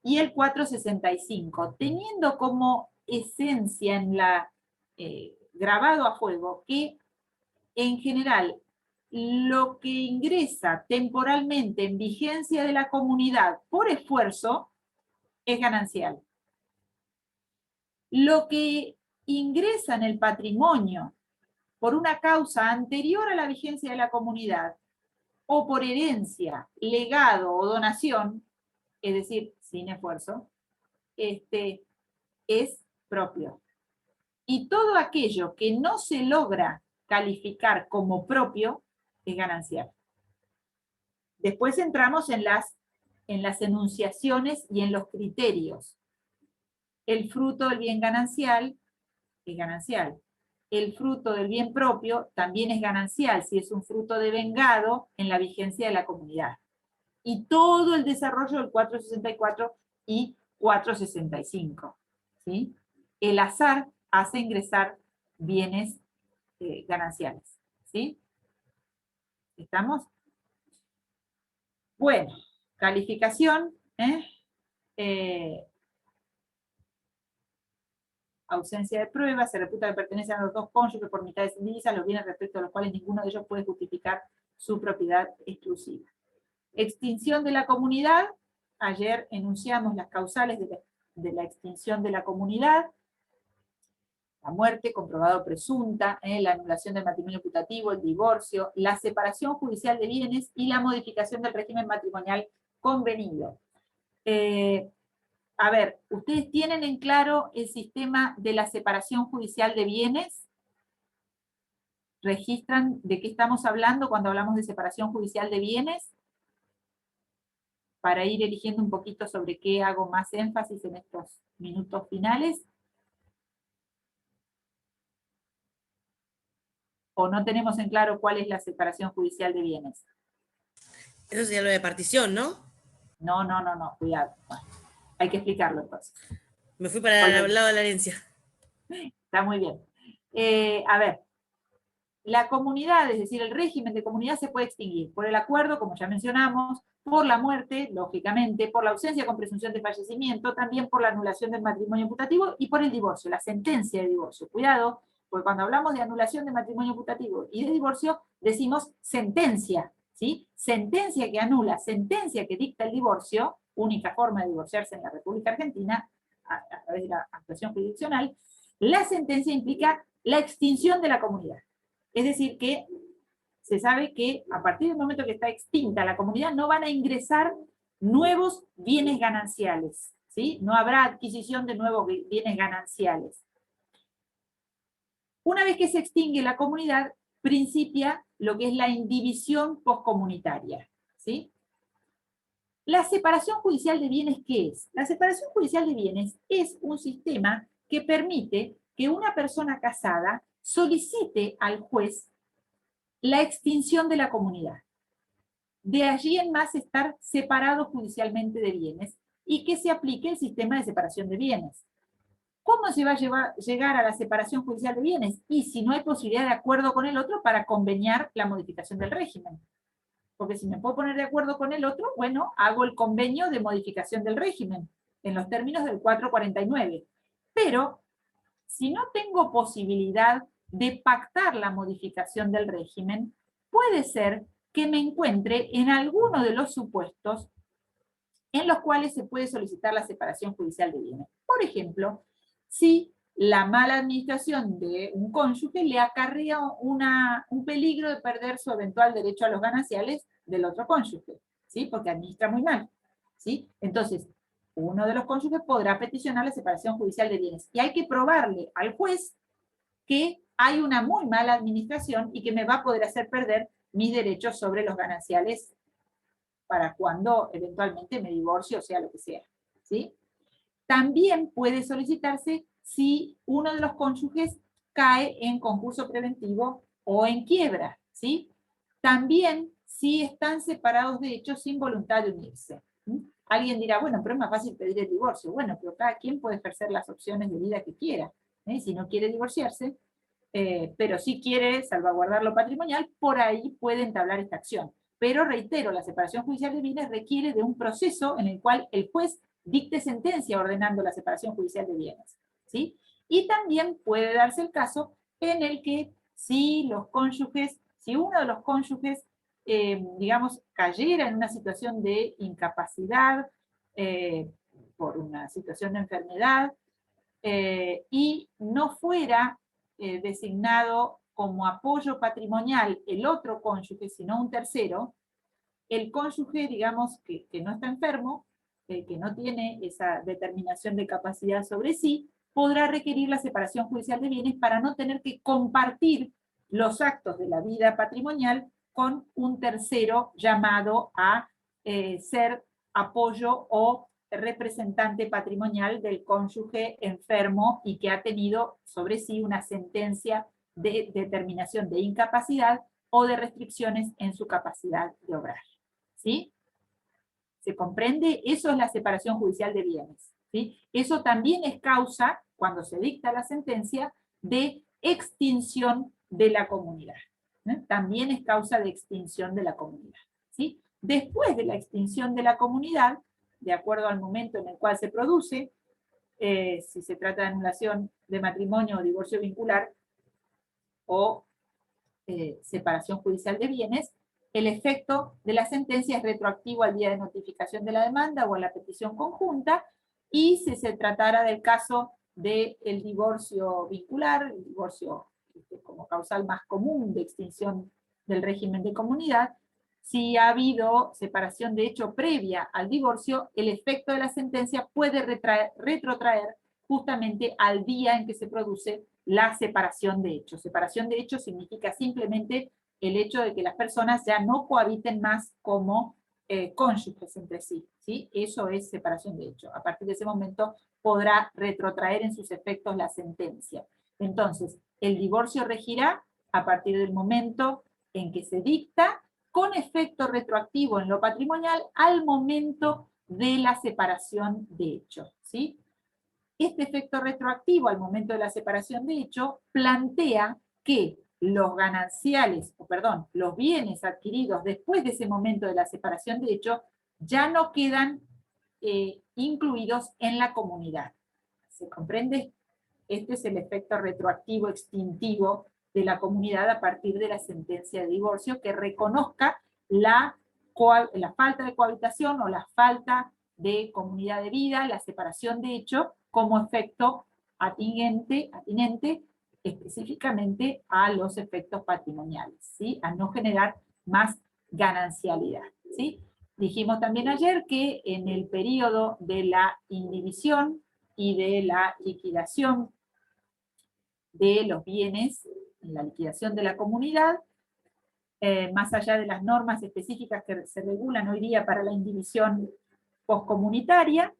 y el 465, teniendo como esencia en la grabado a fuego que, en general, lo que ingresa temporalmente en vigencia de la comunidad por esfuerzo es ganancial. Lo que ingresa en el patrimonio por una causa anterior a la vigencia de la comunidad o por herencia, legado o donación, es decir, sin esfuerzo, es propio. Y todo aquello que no se logra calificar como propio es ganancial. Después entramos en las enunciaciones y en los criterios. El fruto del bien ganancial es ganancial. El fruto del bien propio también es ganancial si es un fruto devengado en la vigencia de la comunidad. Y todo el desarrollo del 464 y 465. ¿Sí? El azar hace ingresar bienes gananciales. ¿Sí? ¿Estamos? Bueno, calificación. Ausencia de pruebas, se reputa que pertenecen a los dos cónyuges por mitades indivisas los bienes respecto a los cuales ninguno de ellos puede justificar su propiedad exclusiva. Extinción de la comunidad. Ayer enunciamos las causales de la extinción de la comunidad. La muerte, comprobado presunta, la anulación del matrimonio putativo, el divorcio, la separación judicial de bienes y la modificación del régimen matrimonial convenido. A ver, ¿ustedes tienen en claro el sistema de la separación judicial de bienes? ¿Registran de qué estamos hablando cuando hablamos de separación judicial de bienes? Para ir eligiendo un poquito sobre qué hago más énfasis en estos minutos finales. ¿O no tenemos en claro cuál es la separación judicial de bienes? Eso sería lo de partición, ¿no? No, cuidado. Bueno, hay que explicarlo entonces. Me fui para el lado de la herencia. Está muy bien. A ver, la comunidad, es decir, el régimen de comunidad se puede extinguir por el acuerdo, como ya mencionamos, por la muerte, lógicamente, por la ausencia con presunción de fallecimiento, también por la anulación del matrimonio putativo y por el divorcio, la sentencia de divorcio. Cuidado, porque cuando hablamos de anulación de matrimonio putativo y de divorcio, decimos sentencia, ¿sí? Sentencia que anula, sentencia que dicta el divorcio, única forma de divorciarse en la República Argentina, a través de la actuación jurisdiccional. La sentencia implica la extinción de la comunidad. Es decir, que se sabe que a partir del momento que está extinta la comunidad no van a ingresar nuevos bienes gananciales, ¿sí? No habrá adquisición de nuevos bienes gananciales. Una vez que se extingue la comunidad, principia lo que es la indivisión poscomunitaria, ¿sí? La separación judicial de bienes, ¿qué es? La separación judicial de bienes es un sistema que permite que una persona casada solicite al juez la extinción de la comunidad. De allí en más estar separado judicialmente de bienes y que se aplique el sistema de separación de bienes. ¿Cómo se va a llegar a la separación judicial de bienes? Y si no hay posibilidad de acuerdo con el otro para conveniar la modificación del régimen. Porque si me puedo poner de acuerdo con el otro, bueno, hago el convenio de modificación del régimen, en los términos del 449. Pero, si no tengo posibilidad de pactar la modificación del régimen, puede ser que me encuentre en alguno de los supuestos en los cuales se puede solicitar la separación judicial de bienes. Por ejemplo, si la mala administración de un cónyuge le acarrea un peligro de perder su eventual derecho a los gananciales del otro cónyuge, ¿sí? Porque administra muy mal, ¿sí? Entonces, uno de los cónyuges podrá peticionar la separación judicial de bienes. Y hay que probarle al juez que hay una muy mala administración y que me va a poder hacer perder mis derechos sobre los gananciales para cuando eventualmente me divorcie o sea lo que sea, ¿sí? También puede solicitarse si uno de los cónyuges cae en concurso preventivo o en quiebra, ¿sí? También si están separados de hecho sin voluntad de unirse. Alguien dirá, bueno, pero es más fácil pedir el divorcio. Bueno, pero cada quien puede ejercer las opciones de vida que quiera. Si no quiere divorciarse, pero sí quiere salvaguardar lo patrimonial, por ahí puede entablar esta acción. Pero reitero, la separación judicial de bienes requiere de un proceso en el cual el juez dicte sentencia ordenando la separación judicial de bienes, ¿sí? Y también puede darse el caso en el que si uno de los cónyuges, digamos, cayera en una situación de incapacidad por una situación de enfermedad y no fuera designado como apoyo patrimonial el otro cónyuge, sino un tercero, el cónyuge, digamos, que no está enfermo, que no tiene esa determinación de capacidad sobre sí, podrá requerir la separación judicial de bienes para no tener que compartir los actos de la vida patrimonial con un tercero llamado a ser apoyo o representante patrimonial del cónyuge enfermo y que ha tenido sobre sí una sentencia de determinación de incapacidad o de restricciones en su capacidad de obrar. ¿Sí? ¿Se comprende? Eso es la separación judicial de bienes, ¿sí? Eso también es causa, cuando se dicta la sentencia, de extinción de la comunidad. También es causa de extinción de la comunidad, ¿sí? Después de la extinción de la comunidad, de acuerdo al momento en el cual se produce, si se trata de anulación de matrimonio o divorcio vincular, o separación judicial de bienes, el efecto de la sentencia es retroactivo al día de notificación de la demanda o a la petición conjunta, y si se tratara del caso del divorcio vincular, el divorcio como causal más común de extinción del régimen de comunidad, si ha habido separación de hecho previa al divorcio, el efecto de la sentencia puede retrotraer justamente al día en que se produce la separación de hecho. Separación de hecho significa simplemente el hecho de que las personas ya no cohabiten más como cónyuges entre sí, ¿sí? Eso es separación de hecho. A partir de ese momento podrá retrotraer en sus efectos la sentencia. Entonces, el divorcio regirá a partir del momento en que se dicta, con efecto retroactivo en lo patrimonial al momento de la separación de hecho, ¿sí? Este efecto retroactivo al momento de la separación de hecho plantea que los gananciales, los bienes adquiridos después de ese momento de la separación de hecho, ya no quedan incluidos en la comunidad. ¿Se comprende? Este es el efecto retroactivo extintivo de la comunidad a partir de la sentencia de divorcio, que reconozca la falta de cohabitación o la falta de comunidad de vida, la separación de hecho, como efecto atinente específicamente a los efectos patrimoniales, ¿sí? A no generar más ganancialidad, ¿sí? Dijimos también ayer que en el periodo de la indivisión y de la liquidación de los bienes, en la liquidación de la comunidad, más allá de las normas específicas que se regulan hoy día para la indivisión poscomunitaria,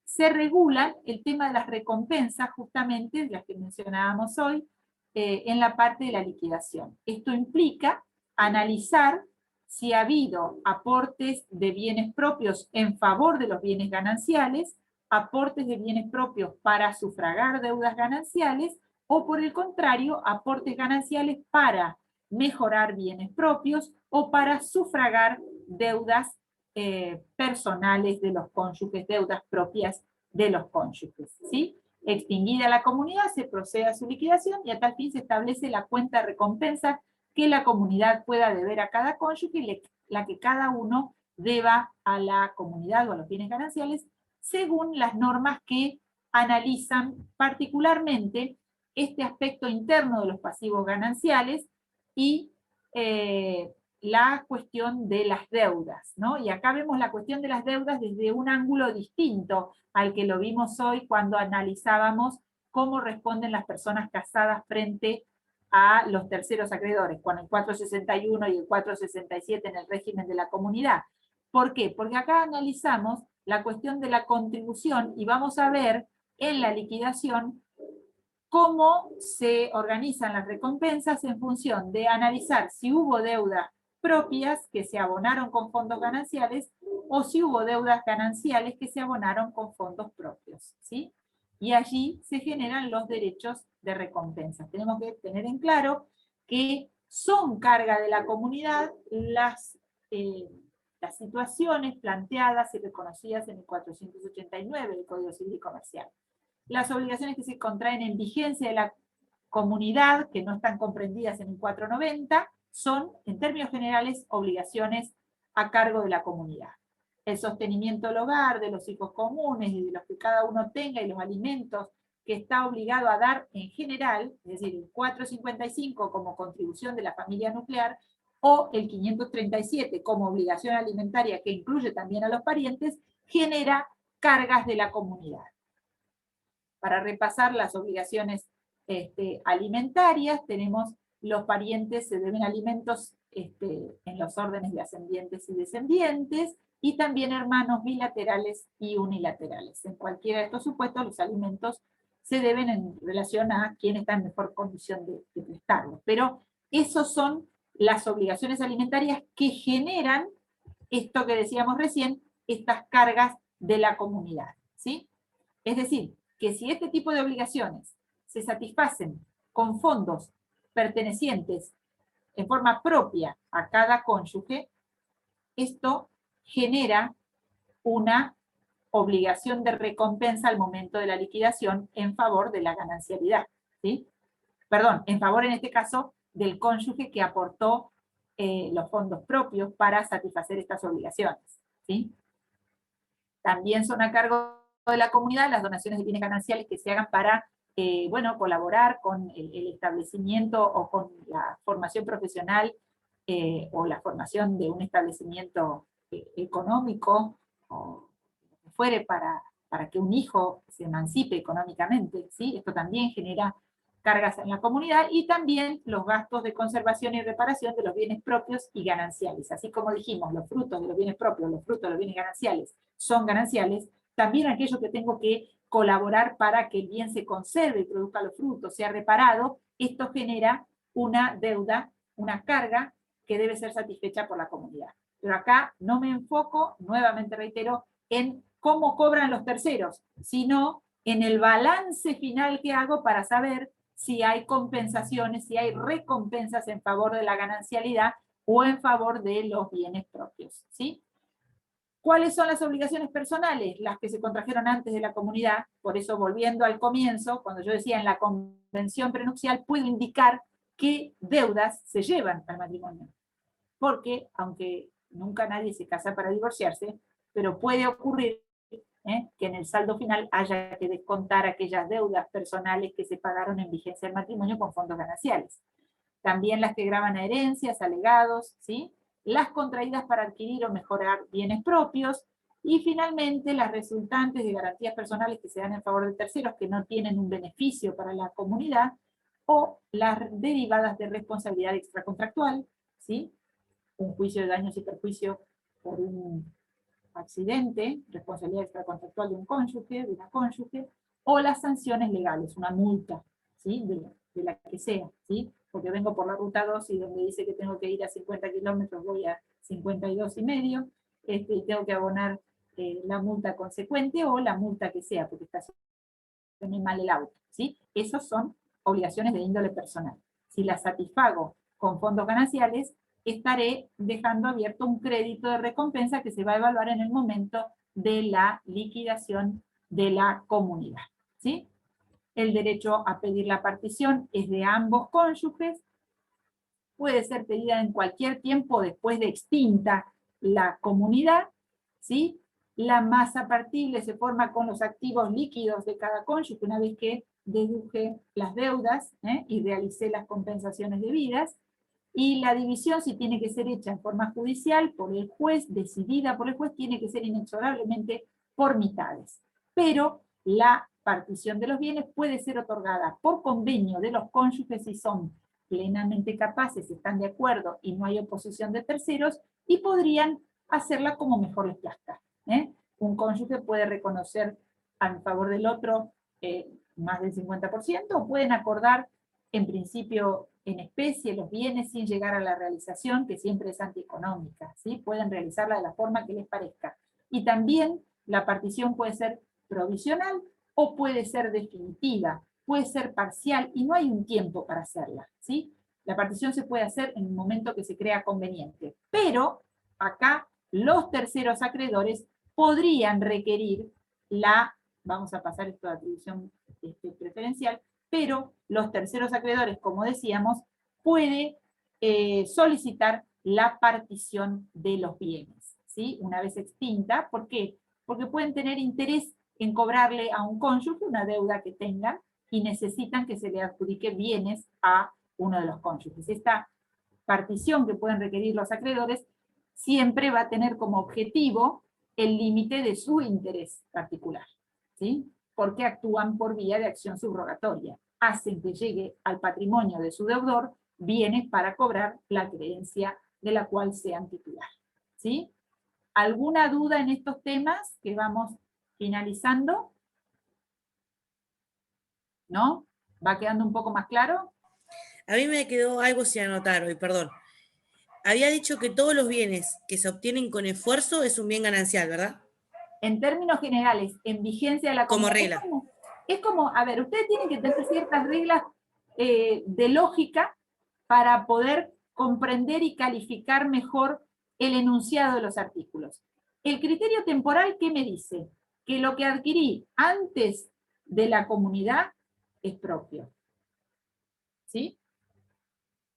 se regula el tema de las recompensas, justamente, las que mencionábamos hoy, en la parte de la liquidación. Esto implica analizar si ha habido aportes de bienes propios en favor de los bienes gananciales, aportes de bienes propios para sufragar deudas gananciales, o por el contrario, aportes gananciales para mejorar bienes propios o para sufragar deudas personales de los cónyuges, deudas propias de los cónyuges, ¿sí? Extinguida la comunidad, se procede a su liquidación y a tal fin se establece la cuenta de recompensa que la comunidad pueda deber a cada cónyuge y la que cada uno deba a la comunidad o a los bienes gananciales, según las normas que analizan particularmente este aspecto interno de los pasivos gananciales y la cuestión de las deudas, ¿no? Y acá vemos la cuestión de las deudas desde un ángulo distinto al que lo vimos hoy cuando analizábamos cómo responden las personas casadas frente a los terceros acreedores, con el 461 y el 467 en el régimen de la comunidad. ¿Por qué? Porque acá analizamos la cuestión de la contribución y vamos a ver en la liquidación cómo se organizan las recompensas en función de analizar si hubo deudas propias que se abonaron con fondos gananciales o si hubo deudas gananciales que se abonaron con fondos propios, ¿sí? Y allí se generan los derechos de recompensa. Tenemos que tener en claro que son carga de la comunidad las situaciones planteadas y reconocidas en el 489 del Código Civil y Comercial. Las obligaciones que se contraen en vigencia de la comunidad, que no están comprendidas en el 490, son, en términos generales, obligaciones a cargo de la comunidad. El sostenimiento del hogar, de los hijos comunes y de los que cada uno tenga y los alimentos que está obligado a dar en general, es decir, el 455 como contribución de la familia nuclear, o el 537 como obligación alimentaria que incluye también a los parientes, genera cargas de la comunidad. Para repasar las obligaciones alimentarias, tenemos los parientes se deben alimentos en los órdenes de ascendientes y descendientes, y también hermanos bilaterales y unilaterales. En cualquiera de estos supuestos, los alimentos se deben en relación a quién está en mejor condición de prestarlos. Pero esos son las obligaciones alimentarias que generan esto que decíamos recién, estas cargas de la comunidad, ¿sí? Es decir, que si este tipo de obligaciones se satisfacen con fondos pertenecientes en forma propia a cada cónyuge, esto genera una obligación de recompensa al momento de la liquidación en favor de la ganancialidad, ¿sí? Perdón, en favor en este caso del cónyuge que aportó los fondos propios para satisfacer estas obligaciones, ¿sí? También son a cargo de la comunidad las donaciones de bienes gananciales que se hagan para bueno, colaborar con el establecimiento o con la formación profesional o la formación de un establecimiento económico, o lo que fuere para que un hijo se emancipe económicamente, ¿sí? Esto también genera cargas en la comunidad, y también los gastos de conservación y reparación de los bienes propios y gananciales. Así como dijimos, los frutos de los bienes propios, los frutos de los bienes gananciales son gananciales, también aquello que tengo que colaborar para que el bien se conserve y produzca los frutos, sea reparado, esto genera una deuda, una carga que debe ser satisfecha por la comunidad. Pero acá no me enfoco, nuevamente reitero, en cómo cobran los terceros, sino en el balance final que hago para saber si hay compensaciones, si hay recompensas en favor de la ganancialidad o en favor de los bienes propios, ¿sí? ¿Cuáles son las obligaciones personales? Las que se contrajeron antes de la comunidad. Por eso, volviendo al comienzo, cuando yo decía en la convención prenupcial, puedo indicar qué deudas se llevan al matrimonio. Porque, aunque nunca nadie se casa para divorciarse, pero puede ocurrir que en el saldo final haya que descontar aquellas deudas personales que se pagaron en vigencia del matrimonio con fondos gananciales. También las que gravan a herencias, a legados, ¿sí? Las contraídas para adquirir o mejorar bienes propios, y finalmente las resultantes de garantías personales que se dan en favor de terceros que no tienen un beneficio para la comunidad, o las derivadas de responsabilidad extracontractual, ¿sí? Un juicio de daños y perjuicios por un accidente, responsabilidad extracontractual de un cónyuge, de una cónyuge, o las sanciones legales, una multa, ¿sí? de la que sea, ¿sí? Porque vengo por la ruta 2 y donde dice que tengo que ir a 50 kilómetros voy a 52,5, y tengo que abonar la multa consecuente o la multa que sea, porque estacioné mal el auto, ¿sí? Esas son obligaciones de índole personal. Si las satisfago con fondos gananciales, estaré dejando abierto un crédito de recompensa que se va a evaluar en el momento de la liquidación de la comunidad, ¿sí? El derecho a pedir la partición es de ambos cónyuges, puede ser pedida en cualquier tiempo después de extinta la comunidad, ¿sí? La masa partible se forma con los activos líquidos de cada cónyuge una vez que deduje las deudas y realicé las compensaciones debidas, y la división, si tiene que ser hecha en forma judicial por el juez, decidida por el juez, tiene que ser inexorablemente por mitades. Pero la partición de los bienes puede ser otorgada por convenio de los cónyuges si son plenamente capaces, están de acuerdo y no hay oposición de terceros, y podrían hacerla como mejor les plazca. Un cónyuge puede reconocer a favor del otro más del 50%, o pueden acordar en principio en especie los bienes sin llegar a la realización, que siempre es antieconómica, ¿sí? Pueden realizarla de la forma que les parezca. Y también la partición puede ser provisional o puede ser definitiva, puede ser parcial, y no hay un tiempo para hacerla, ¿sí? La partición se puede hacer en un momento que se crea conveniente, pero acá los terceros acreedores podrían requerir vamos a pasar esto de atribución preferencial, pero los terceros acreedores, como decíamos, puede solicitar la partición de los bienes, ¿sí? Una vez extinta. ¿Por qué? Porque pueden tener interés en cobrarle a un cónyuge una deuda que tengan y necesitan que se le adjudique bienes a uno de los cónyuges. Esta partición que pueden requerir los acreedores siempre va a tener como objetivo el límite de su interés particular, ¿sí? Porque actúan por vía de acción subrogatoria. Hacen que llegue al patrimonio de su deudor bienes para cobrar la creencia de la cual sean titular, ¿sí? ¿Alguna duda en estos temas que vamos finalizando? ¿No? ¿Va quedando un poco más claro? A mí me quedó algo sin anotar hoy, perdón. Había dicho que todos los bienes que se obtienen con esfuerzo es un bien ganancial, ¿verdad? En términos generales, en vigencia de la Como comunidad. regla. Es como, a ver, ustedes tienen que tener ciertas reglas de lógica para poder comprender y calificar mejor el enunciado de los artículos. El criterio temporal, ¿qué me dice? Que lo que adquirí antes de la comunidad es propio. ¿Sí?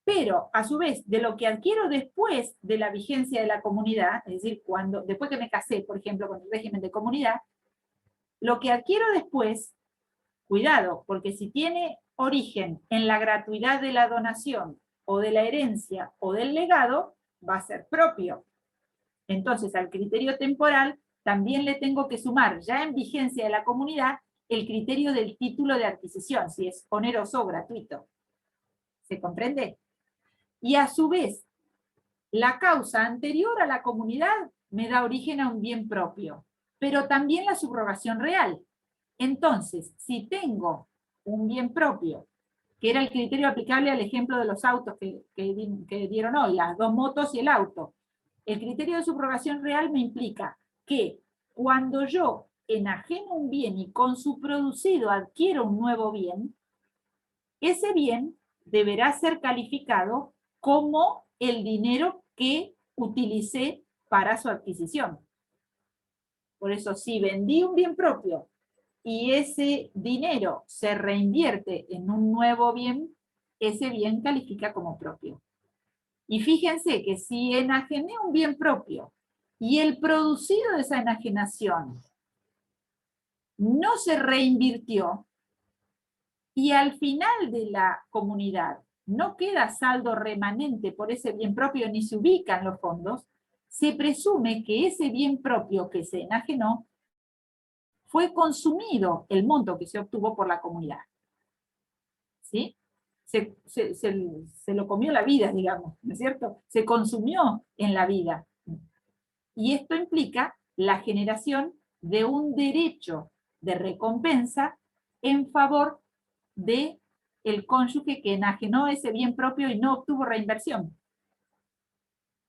Pero, a su vez, de lo que adquiero después de la vigencia de la comunidad, es decir, después que me casé, por ejemplo, con el régimen de comunidad, lo que adquiero después, cuidado, porque si tiene origen en la gratuidad de la donación, o de la herencia, o del legado, va a ser propio. Entonces, al criterio temporal, también le tengo que sumar, ya en vigencia de la comunidad, el criterio del título de adquisición, si es oneroso o gratuito. ¿Se comprende? Y a su vez, la causa anterior a la comunidad me da origen a un bien propio, pero también la subrogación real. Entonces, si tengo un bien propio, que era el criterio aplicable al ejemplo de los autos que dieron hoy, las 2 motos y el auto, el criterio de subrogación real me implica que cuando yo enajeno un bien y con su producido adquiero un nuevo bien, ese bien deberá ser calificado como el dinero que utilicé para su adquisición. Por eso, si vendí un bien propio y ese dinero se reinvierte en un nuevo bien, ese bien califica como propio. Y fíjense que si enajené un bien propio y el producido de esa enajenación no se reinvirtió, y al final de la comunidad no queda saldo remanente por ese bien propio ni se ubican los fondos, se presume que ese bien propio que se enajenó fue consumido el monto que se obtuvo por la comunidad. ¿Sí? Se lo comió la vida, digamos, ¿no es cierto? Se consumió en la vida. Y esto implica la generación de un derecho de recompensa en favor de el cónyuge que enajenó ese bien propio y no obtuvo reinversión,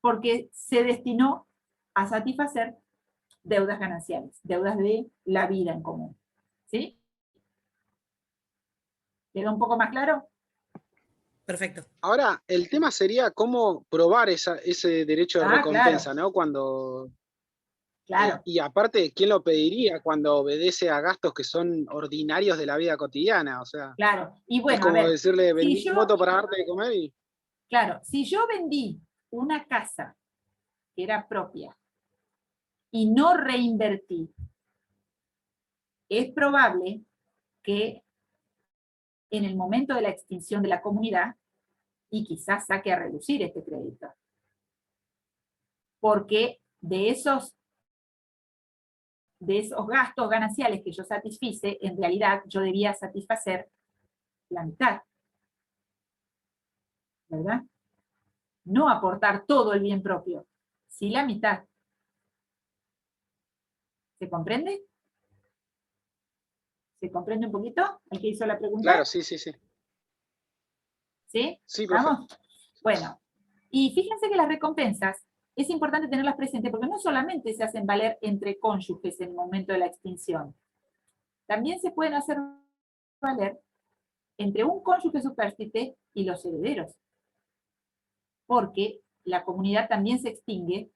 porque se destinó a satisfacer deudas gananciales, deudas de la vida en común. ¿Sí? ¿Quedó un poco más claro? Perfecto. Ahora, el tema sería cómo probar ese derecho de recompensa, Claro. ¿no? Cuando... Claro. y aparte, ¿quién lo pediría cuando obedece a gastos que son ordinarios de la vida cotidiana? O sea, Claro. Y es bueno, a como ver, decirle, si vendí mi yo, moto para darte de comer y... claro, si yo vendí una casa que era propia y no reinvertí, es probable que en el momento de la extinción de la comunidad, y quizás saque a reducir este crédito. Porque de esos gastos gananciales que yo satisfice, en realidad yo debía satisfacer la mitad. ¿Verdad? No aportar todo el bien propio, sí la mitad. ¿Se comprende? ¿Se comprende un poquito el que hizo la pregunta? Claro, sí, sí, sí. ¿Sí? Sí, profe. ¿Vamos? Bueno, y fíjense que las recompensas es importante tenerlas presentes porque no solamente se hacen valer entre cónyuges en el momento de la extinción, también se pueden hacer valer entre un cónyuge supérstite y los herederos, porque la comunidad también se extingue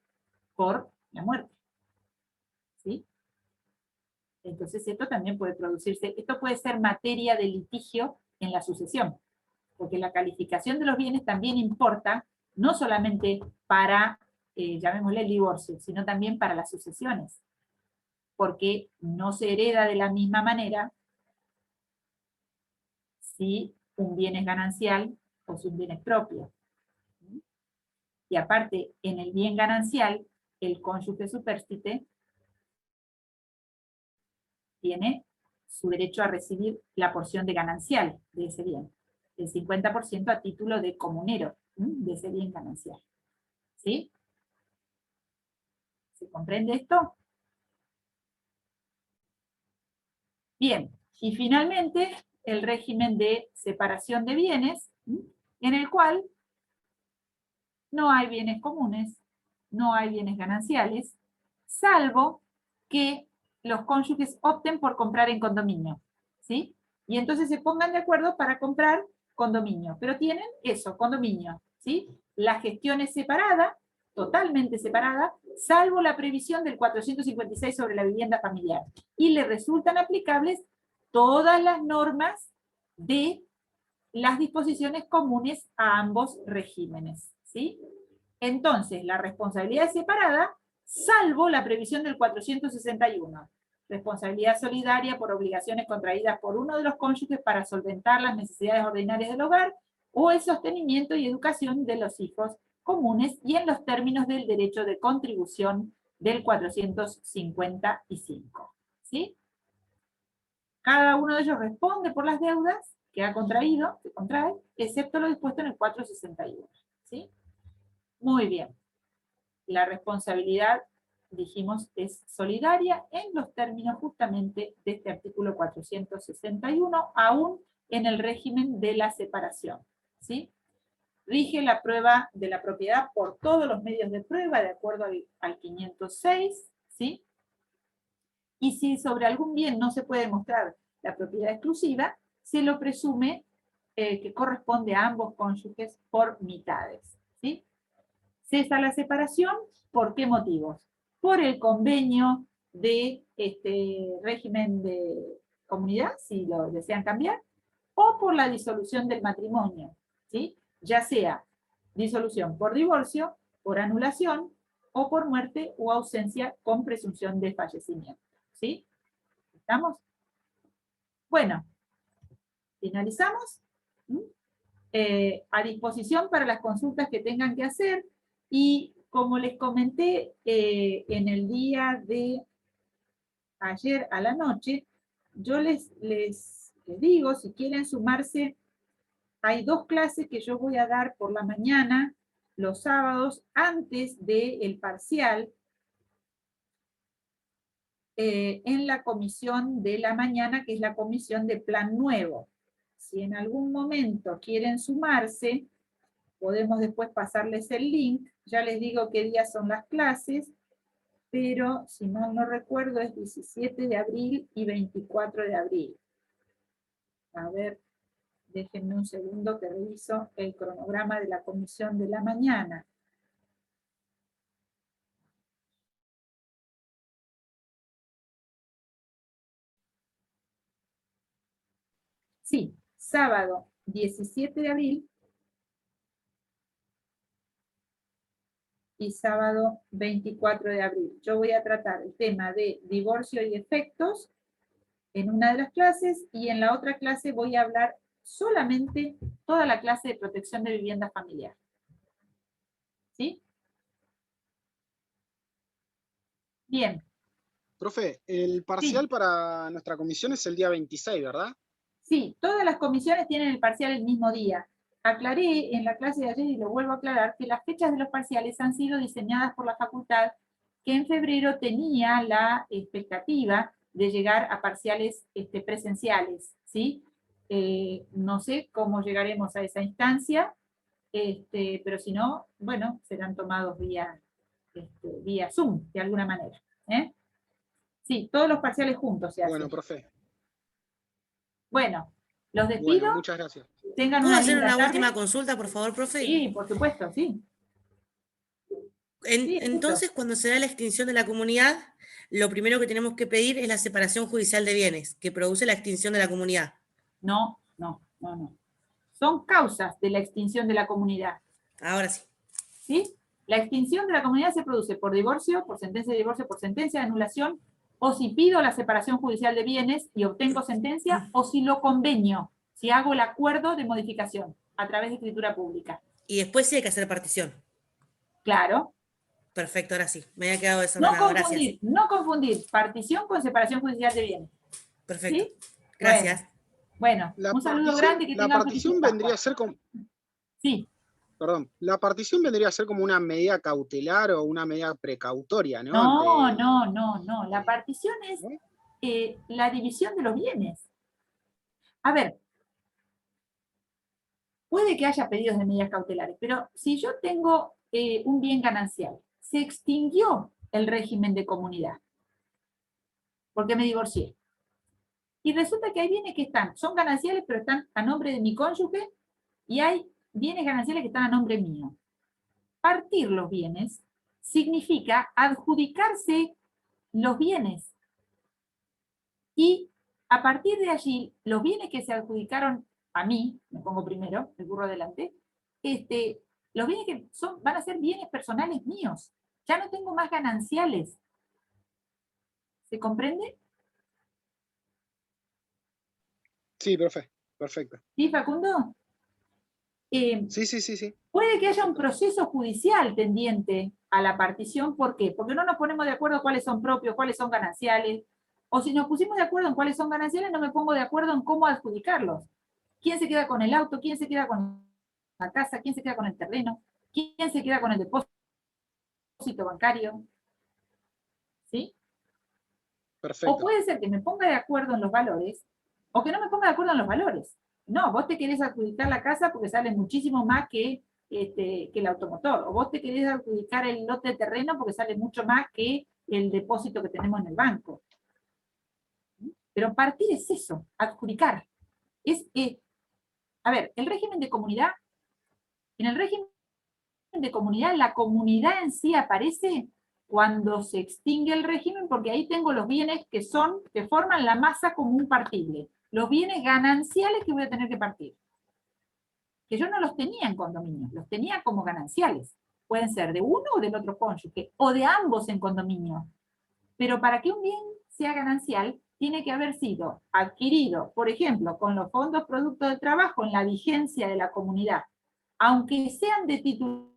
por la muerte. ¿Sí? Entonces esto también puede producirse, esto puede ser materia de litigio en la sucesión, porque la calificación de los bienes también importa, no solamente para, llamémosle el divorcio, sino también para las sucesiones, porque no se hereda de la misma manera si un bien es ganancial o si un bien es propio. Y aparte, en el bien ganancial, el cónyuge supérstite tiene su derecho a recibir la porción de ganancial de ese bien, el 50% a título de comunero de ese bien ganancial. ¿Sí? ¿Se comprende esto? Bien, y finalmente el régimen de separación de bienes, en el cual no hay bienes comunes, no hay bienes gananciales, salvo que los cónyuges opten por comprar en condominio, ¿sí? Y entonces se pongan de acuerdo para comprar condominio, pero tienen eso, condominio, ¿sí? La gestión es separada, totalmente separada, salvo la previsión del 456 sobre la vivienda familiar. Y le resultan aplicables todas las normas de las disposiciones comunes a ambos regímenes, ¿sí? Entonces, la responsabilidad es separada, salvo la previsión del 461. Responsabilidad solidaria por obligaciones contraídas por uno de los cónyuges para solventar las necesidades ordinarias del hogar o el sostenimiento y educación de los hijos comunes y en los términos del derecho de contribución del 455. ¿Sí? Cada uno de ellos responde por las deudas que ha contraído, que contrae, excepto lo dispuesto en el 461. ¿Sí? Muy bien. La responsabilidad, dijimos, es solidaria en los términos justamente de este artículo 461, aún en el régimen de la separación. ¿Sí? Rige la prueba de la propiedad por todos los medios de prueba, de acuerdo al 506, ¿sí? Y si sobre algún bien no se puede demostrar la propiedad exclusiva, se lo presume que corresponde a ambos cónyuges por mitades, ¿sí? Cesa la separación, ¿por qué motivos? Por el convenio de régimen de comunidad, si lo desean cambiar, o por la disolución del matrimonio, ¿sí? Ya sea disolución por divorcio, por anulación, o por muerte o ausencia con presunción de fallecimiento, ¿sí? ¿Estamos? Bueno, finalizamos. A disposición para las consultas que tengan que hacer, y como les comenté en el día de ayer a la noche, yo les digo, si quieren sumarse, hay 2 clases que yo voy a dar por la mañana, los sábados, antes del parcial, en la comisión de la mañana, que es la comisión de plan nuevo. Si en algún momento quieren sumarse, podemos después pasarles el link. Ya les digo qué días son las clases, pero si mal no recuerdo es 17 de abril y 24 de abril. A ver, déjenme un segundo que reviso el cronograma de la comisión de la mañana. Sí, sábado 17 de abril y sábado 24 de abril. Yo voy a tratar el tema de divorcio y efectos en una de las clases, y en la otra clase voy a hablar solamente toda la clase de protección de vivienda familiar. ¿Sí? Bien. Profe, el parcial para nuestra comisión es el día 26, ¿verdad? Sí, todas las comisiones tienen el parcial el mismo día. Aclaré en la clase de ayer, y lo vuelvo a aclarar, que las fechas de los parciales han sido diseñadas por la facultad, que en febrero tenía la expectativa de llegar a parciales presenciales, ¿sí? No sé cómo llegaremos a esa instancia, pero si no, bueno, serán tomados vía Zoom, de alguna manera. Sí, todos los parciales juntos se hacen. Bueno, profe. Bueno, los despido. Bueno, muchas gracias. Tengan ¿Puedo una hacer linda una tarde. última consulta, por favor, profe? Sí, por supuesto, sí. Sí, Entonces, cuando se da la extinción de la comunidad, lo primero que tenemos que pedir es la separación judicial de bienes, que produce la extinción de la comunidad. No. Son causas de la extinción de la comunidad. Ahora sí. ¿Sí? La extinción de la comunidad se produce por divorcio, por sentencia de divorcio, por sentencia de anulación, o si pido la separación judicial de bienes y obtengo sentencia, o si lo convenio, si hago el acuerdo de modificación a través de escritura pública. Y después sí hay que hacer partición. Claro. Perfecto, ahora sí. Me había quedado desordenado. Gracias. No confundir partición con separación judicial de bienes. Perfecto. ¿Sí? Gracias. Bueno, un saludo grande. Que la tengan partición feliz vendría Pascua. a ser como... Sí. Perdón, la partición vendría a ser como una medida cautelar o una medida precautoria, ¿no? No. La partición es ¿no? la división de los bienes. A ver, puede que haya pedidos de medidas cautelares, pero si yo tengo un bien ganancial, se extinguió el régimen de comunidad, porque me divorcié. Y resulta que hay bienes que son gananciales, pero están a nombre de mi cónyuge, y hay bienes gananciales que están a nombre mío. Partir los bienes significa adjudicarse los bienes. Y a partir de allí, los bienes que se adjudicaron a mí, me pongo primero, me burro adelante, los bienes que van a ser bienes personales míos. Ya no tengo más gananciales. ¿Se comprende? Sí, profe, perfecto. ¿Sí, Facundo? Sí. Puede que haya un proceso judicial tendiente a la partición. ¿Por qué? Porque no nos ponemos de acuerdo cuáles son propios, cuáles son gananciales. O si nos pusimos de acuerdo en cuáles son gananciales, no me pongo de acuerdo en cómo adjudicarlos. ¿Quién se queda con el auto? ¿Quién se queda con la casa? ¿Quién se queda con el terreno? ¿Quién se queda con el depósito bancario? ¿Sí? Perfecto. O puede ser que me ponga de acuerdo en los valores, o que no me ponga de acuerdo en los valores. No, vos te querés adjudicar la casa porque sale muchísimo más que el automotor, o vos te querés adjudicar el lote de terreno porque sale mucho más que el depósito que tenemos en el banco. Pero partir es eso, adjudicar. A ver, el régimen de comunidad, en el régimen de comunidad, la comunidad en sí aparece cuando se extingue el régimen, porque ahí tengo los bienes que forman la masa común partible, los bienes gananciales que voy a tener que partir. Que yo no los tenía en condominio, los tenía como gananciales. Pueden ser de uno o del otro cónyuge, o de ambos en condominio. Pero para que un bien sea ganancial, tiene que haber sido adquirido, por ejemplo, con los fondos producto del trabajo en la vigencia de la comunidad, aunque sean de titularidad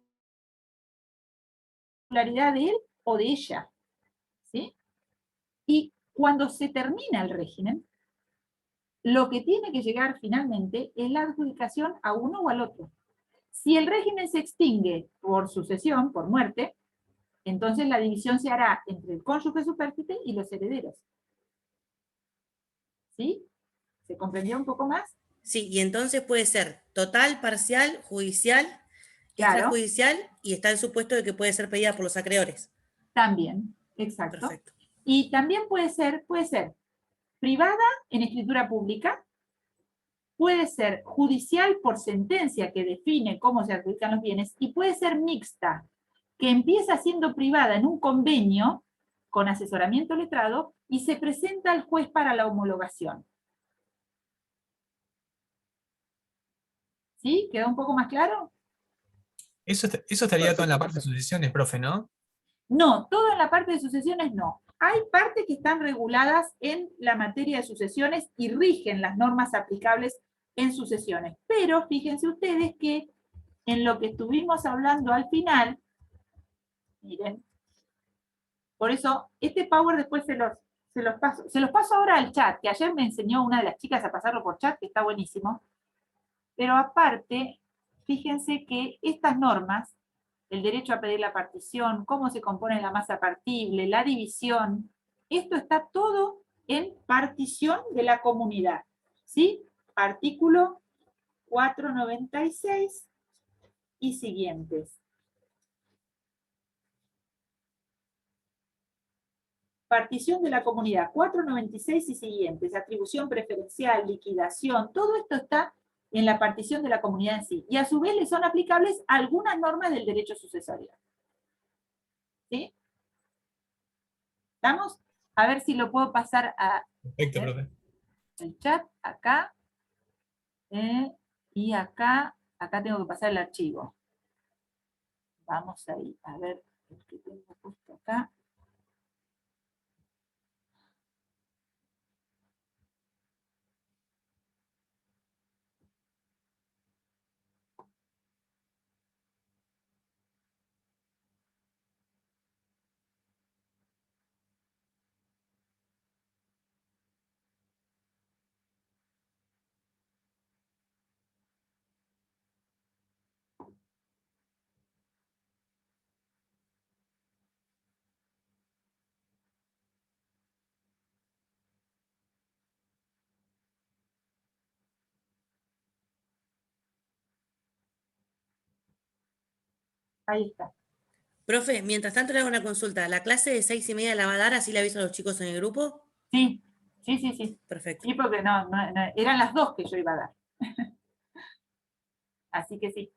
de él o de ella. ¿Sí? Y cuando se termina el régimen, lo que tiene que llegar finalmente es la adjudicación a uno o al otro. Si el régimen se extingue por sucesión, por muerte, entonces la división se hará entre el cónyuge supérstite y los herederos. ¿Sí? ¿Se comprendió un poco más? Sí, y entonces puede ser total, parcial, judicial, Claro. extrajudicial, y está el supuesto de que puede ser pedida por los acreedores. También, exacto. Perfecto. Y también puede ser privada en escritura pública, puede ser judicial por sentencia que define cómo se adjudican los bienes, y puede ser mixta, que empieza siendo privada en un convenio con asesoramiento letrado y se presenta al juez para la homologación. ¿Sí? ¿Quedó un poco más claro? Eso estaría todo en la parte de sucesiones, profe, ¿no? No, todo en la parte de sucesiones no. Hay partes que están reguladas en la materia de sucesiones y rigen las normas aplicables en sucesiones. Pero fíjense ustedes que en lo que estuvimos hablando al final, miren, por eso este Power después se los paso ahora al chat, que ayer me enseñó una de las chicas a pasarlo por chat, que está buenísimo. Pero aparte, fíjense que estas normas, el derecho a pedir la partición, cómo se compone la masa partible, la división, esto está todo en partición de la comunidad. ¿Sí? Artículo 496 y siguientes. Partición de la comunidad, 496 y siguientes, atribución preferencial, liquidación, todo esto está en la partición de la comunidad en sí. Y a su vez le son aplicables algunas normas del derecho sucesorio. ¿Sí? ¿Estamos? A ver si lo puedo pasar a... Perfecto, profe. El chat, acá. Y acá tengo que pasar el archivo. Vamos ahí, a ver el que tengo puesto acá. Ahí está. Profe, mientras tanto le hago una consulta. ¿La clase de 6:30 la va a dar, así le aviso a los chicos en el grupo? Sí, sí. Perfecto. Sí, porque no, eran las 2 que yo iba a dar. Así que sí.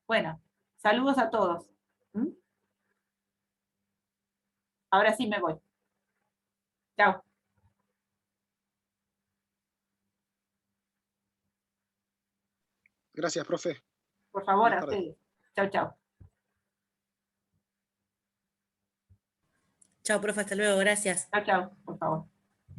Bueno, saludos a todos. ¿Mm? Ahora sí me voy. Chao. Gracias, profe. Por favor, Buenas a tardes. ustedes. Chao, chao. Chao, profe, hasta luego, gracias. Chao, chao, por favor.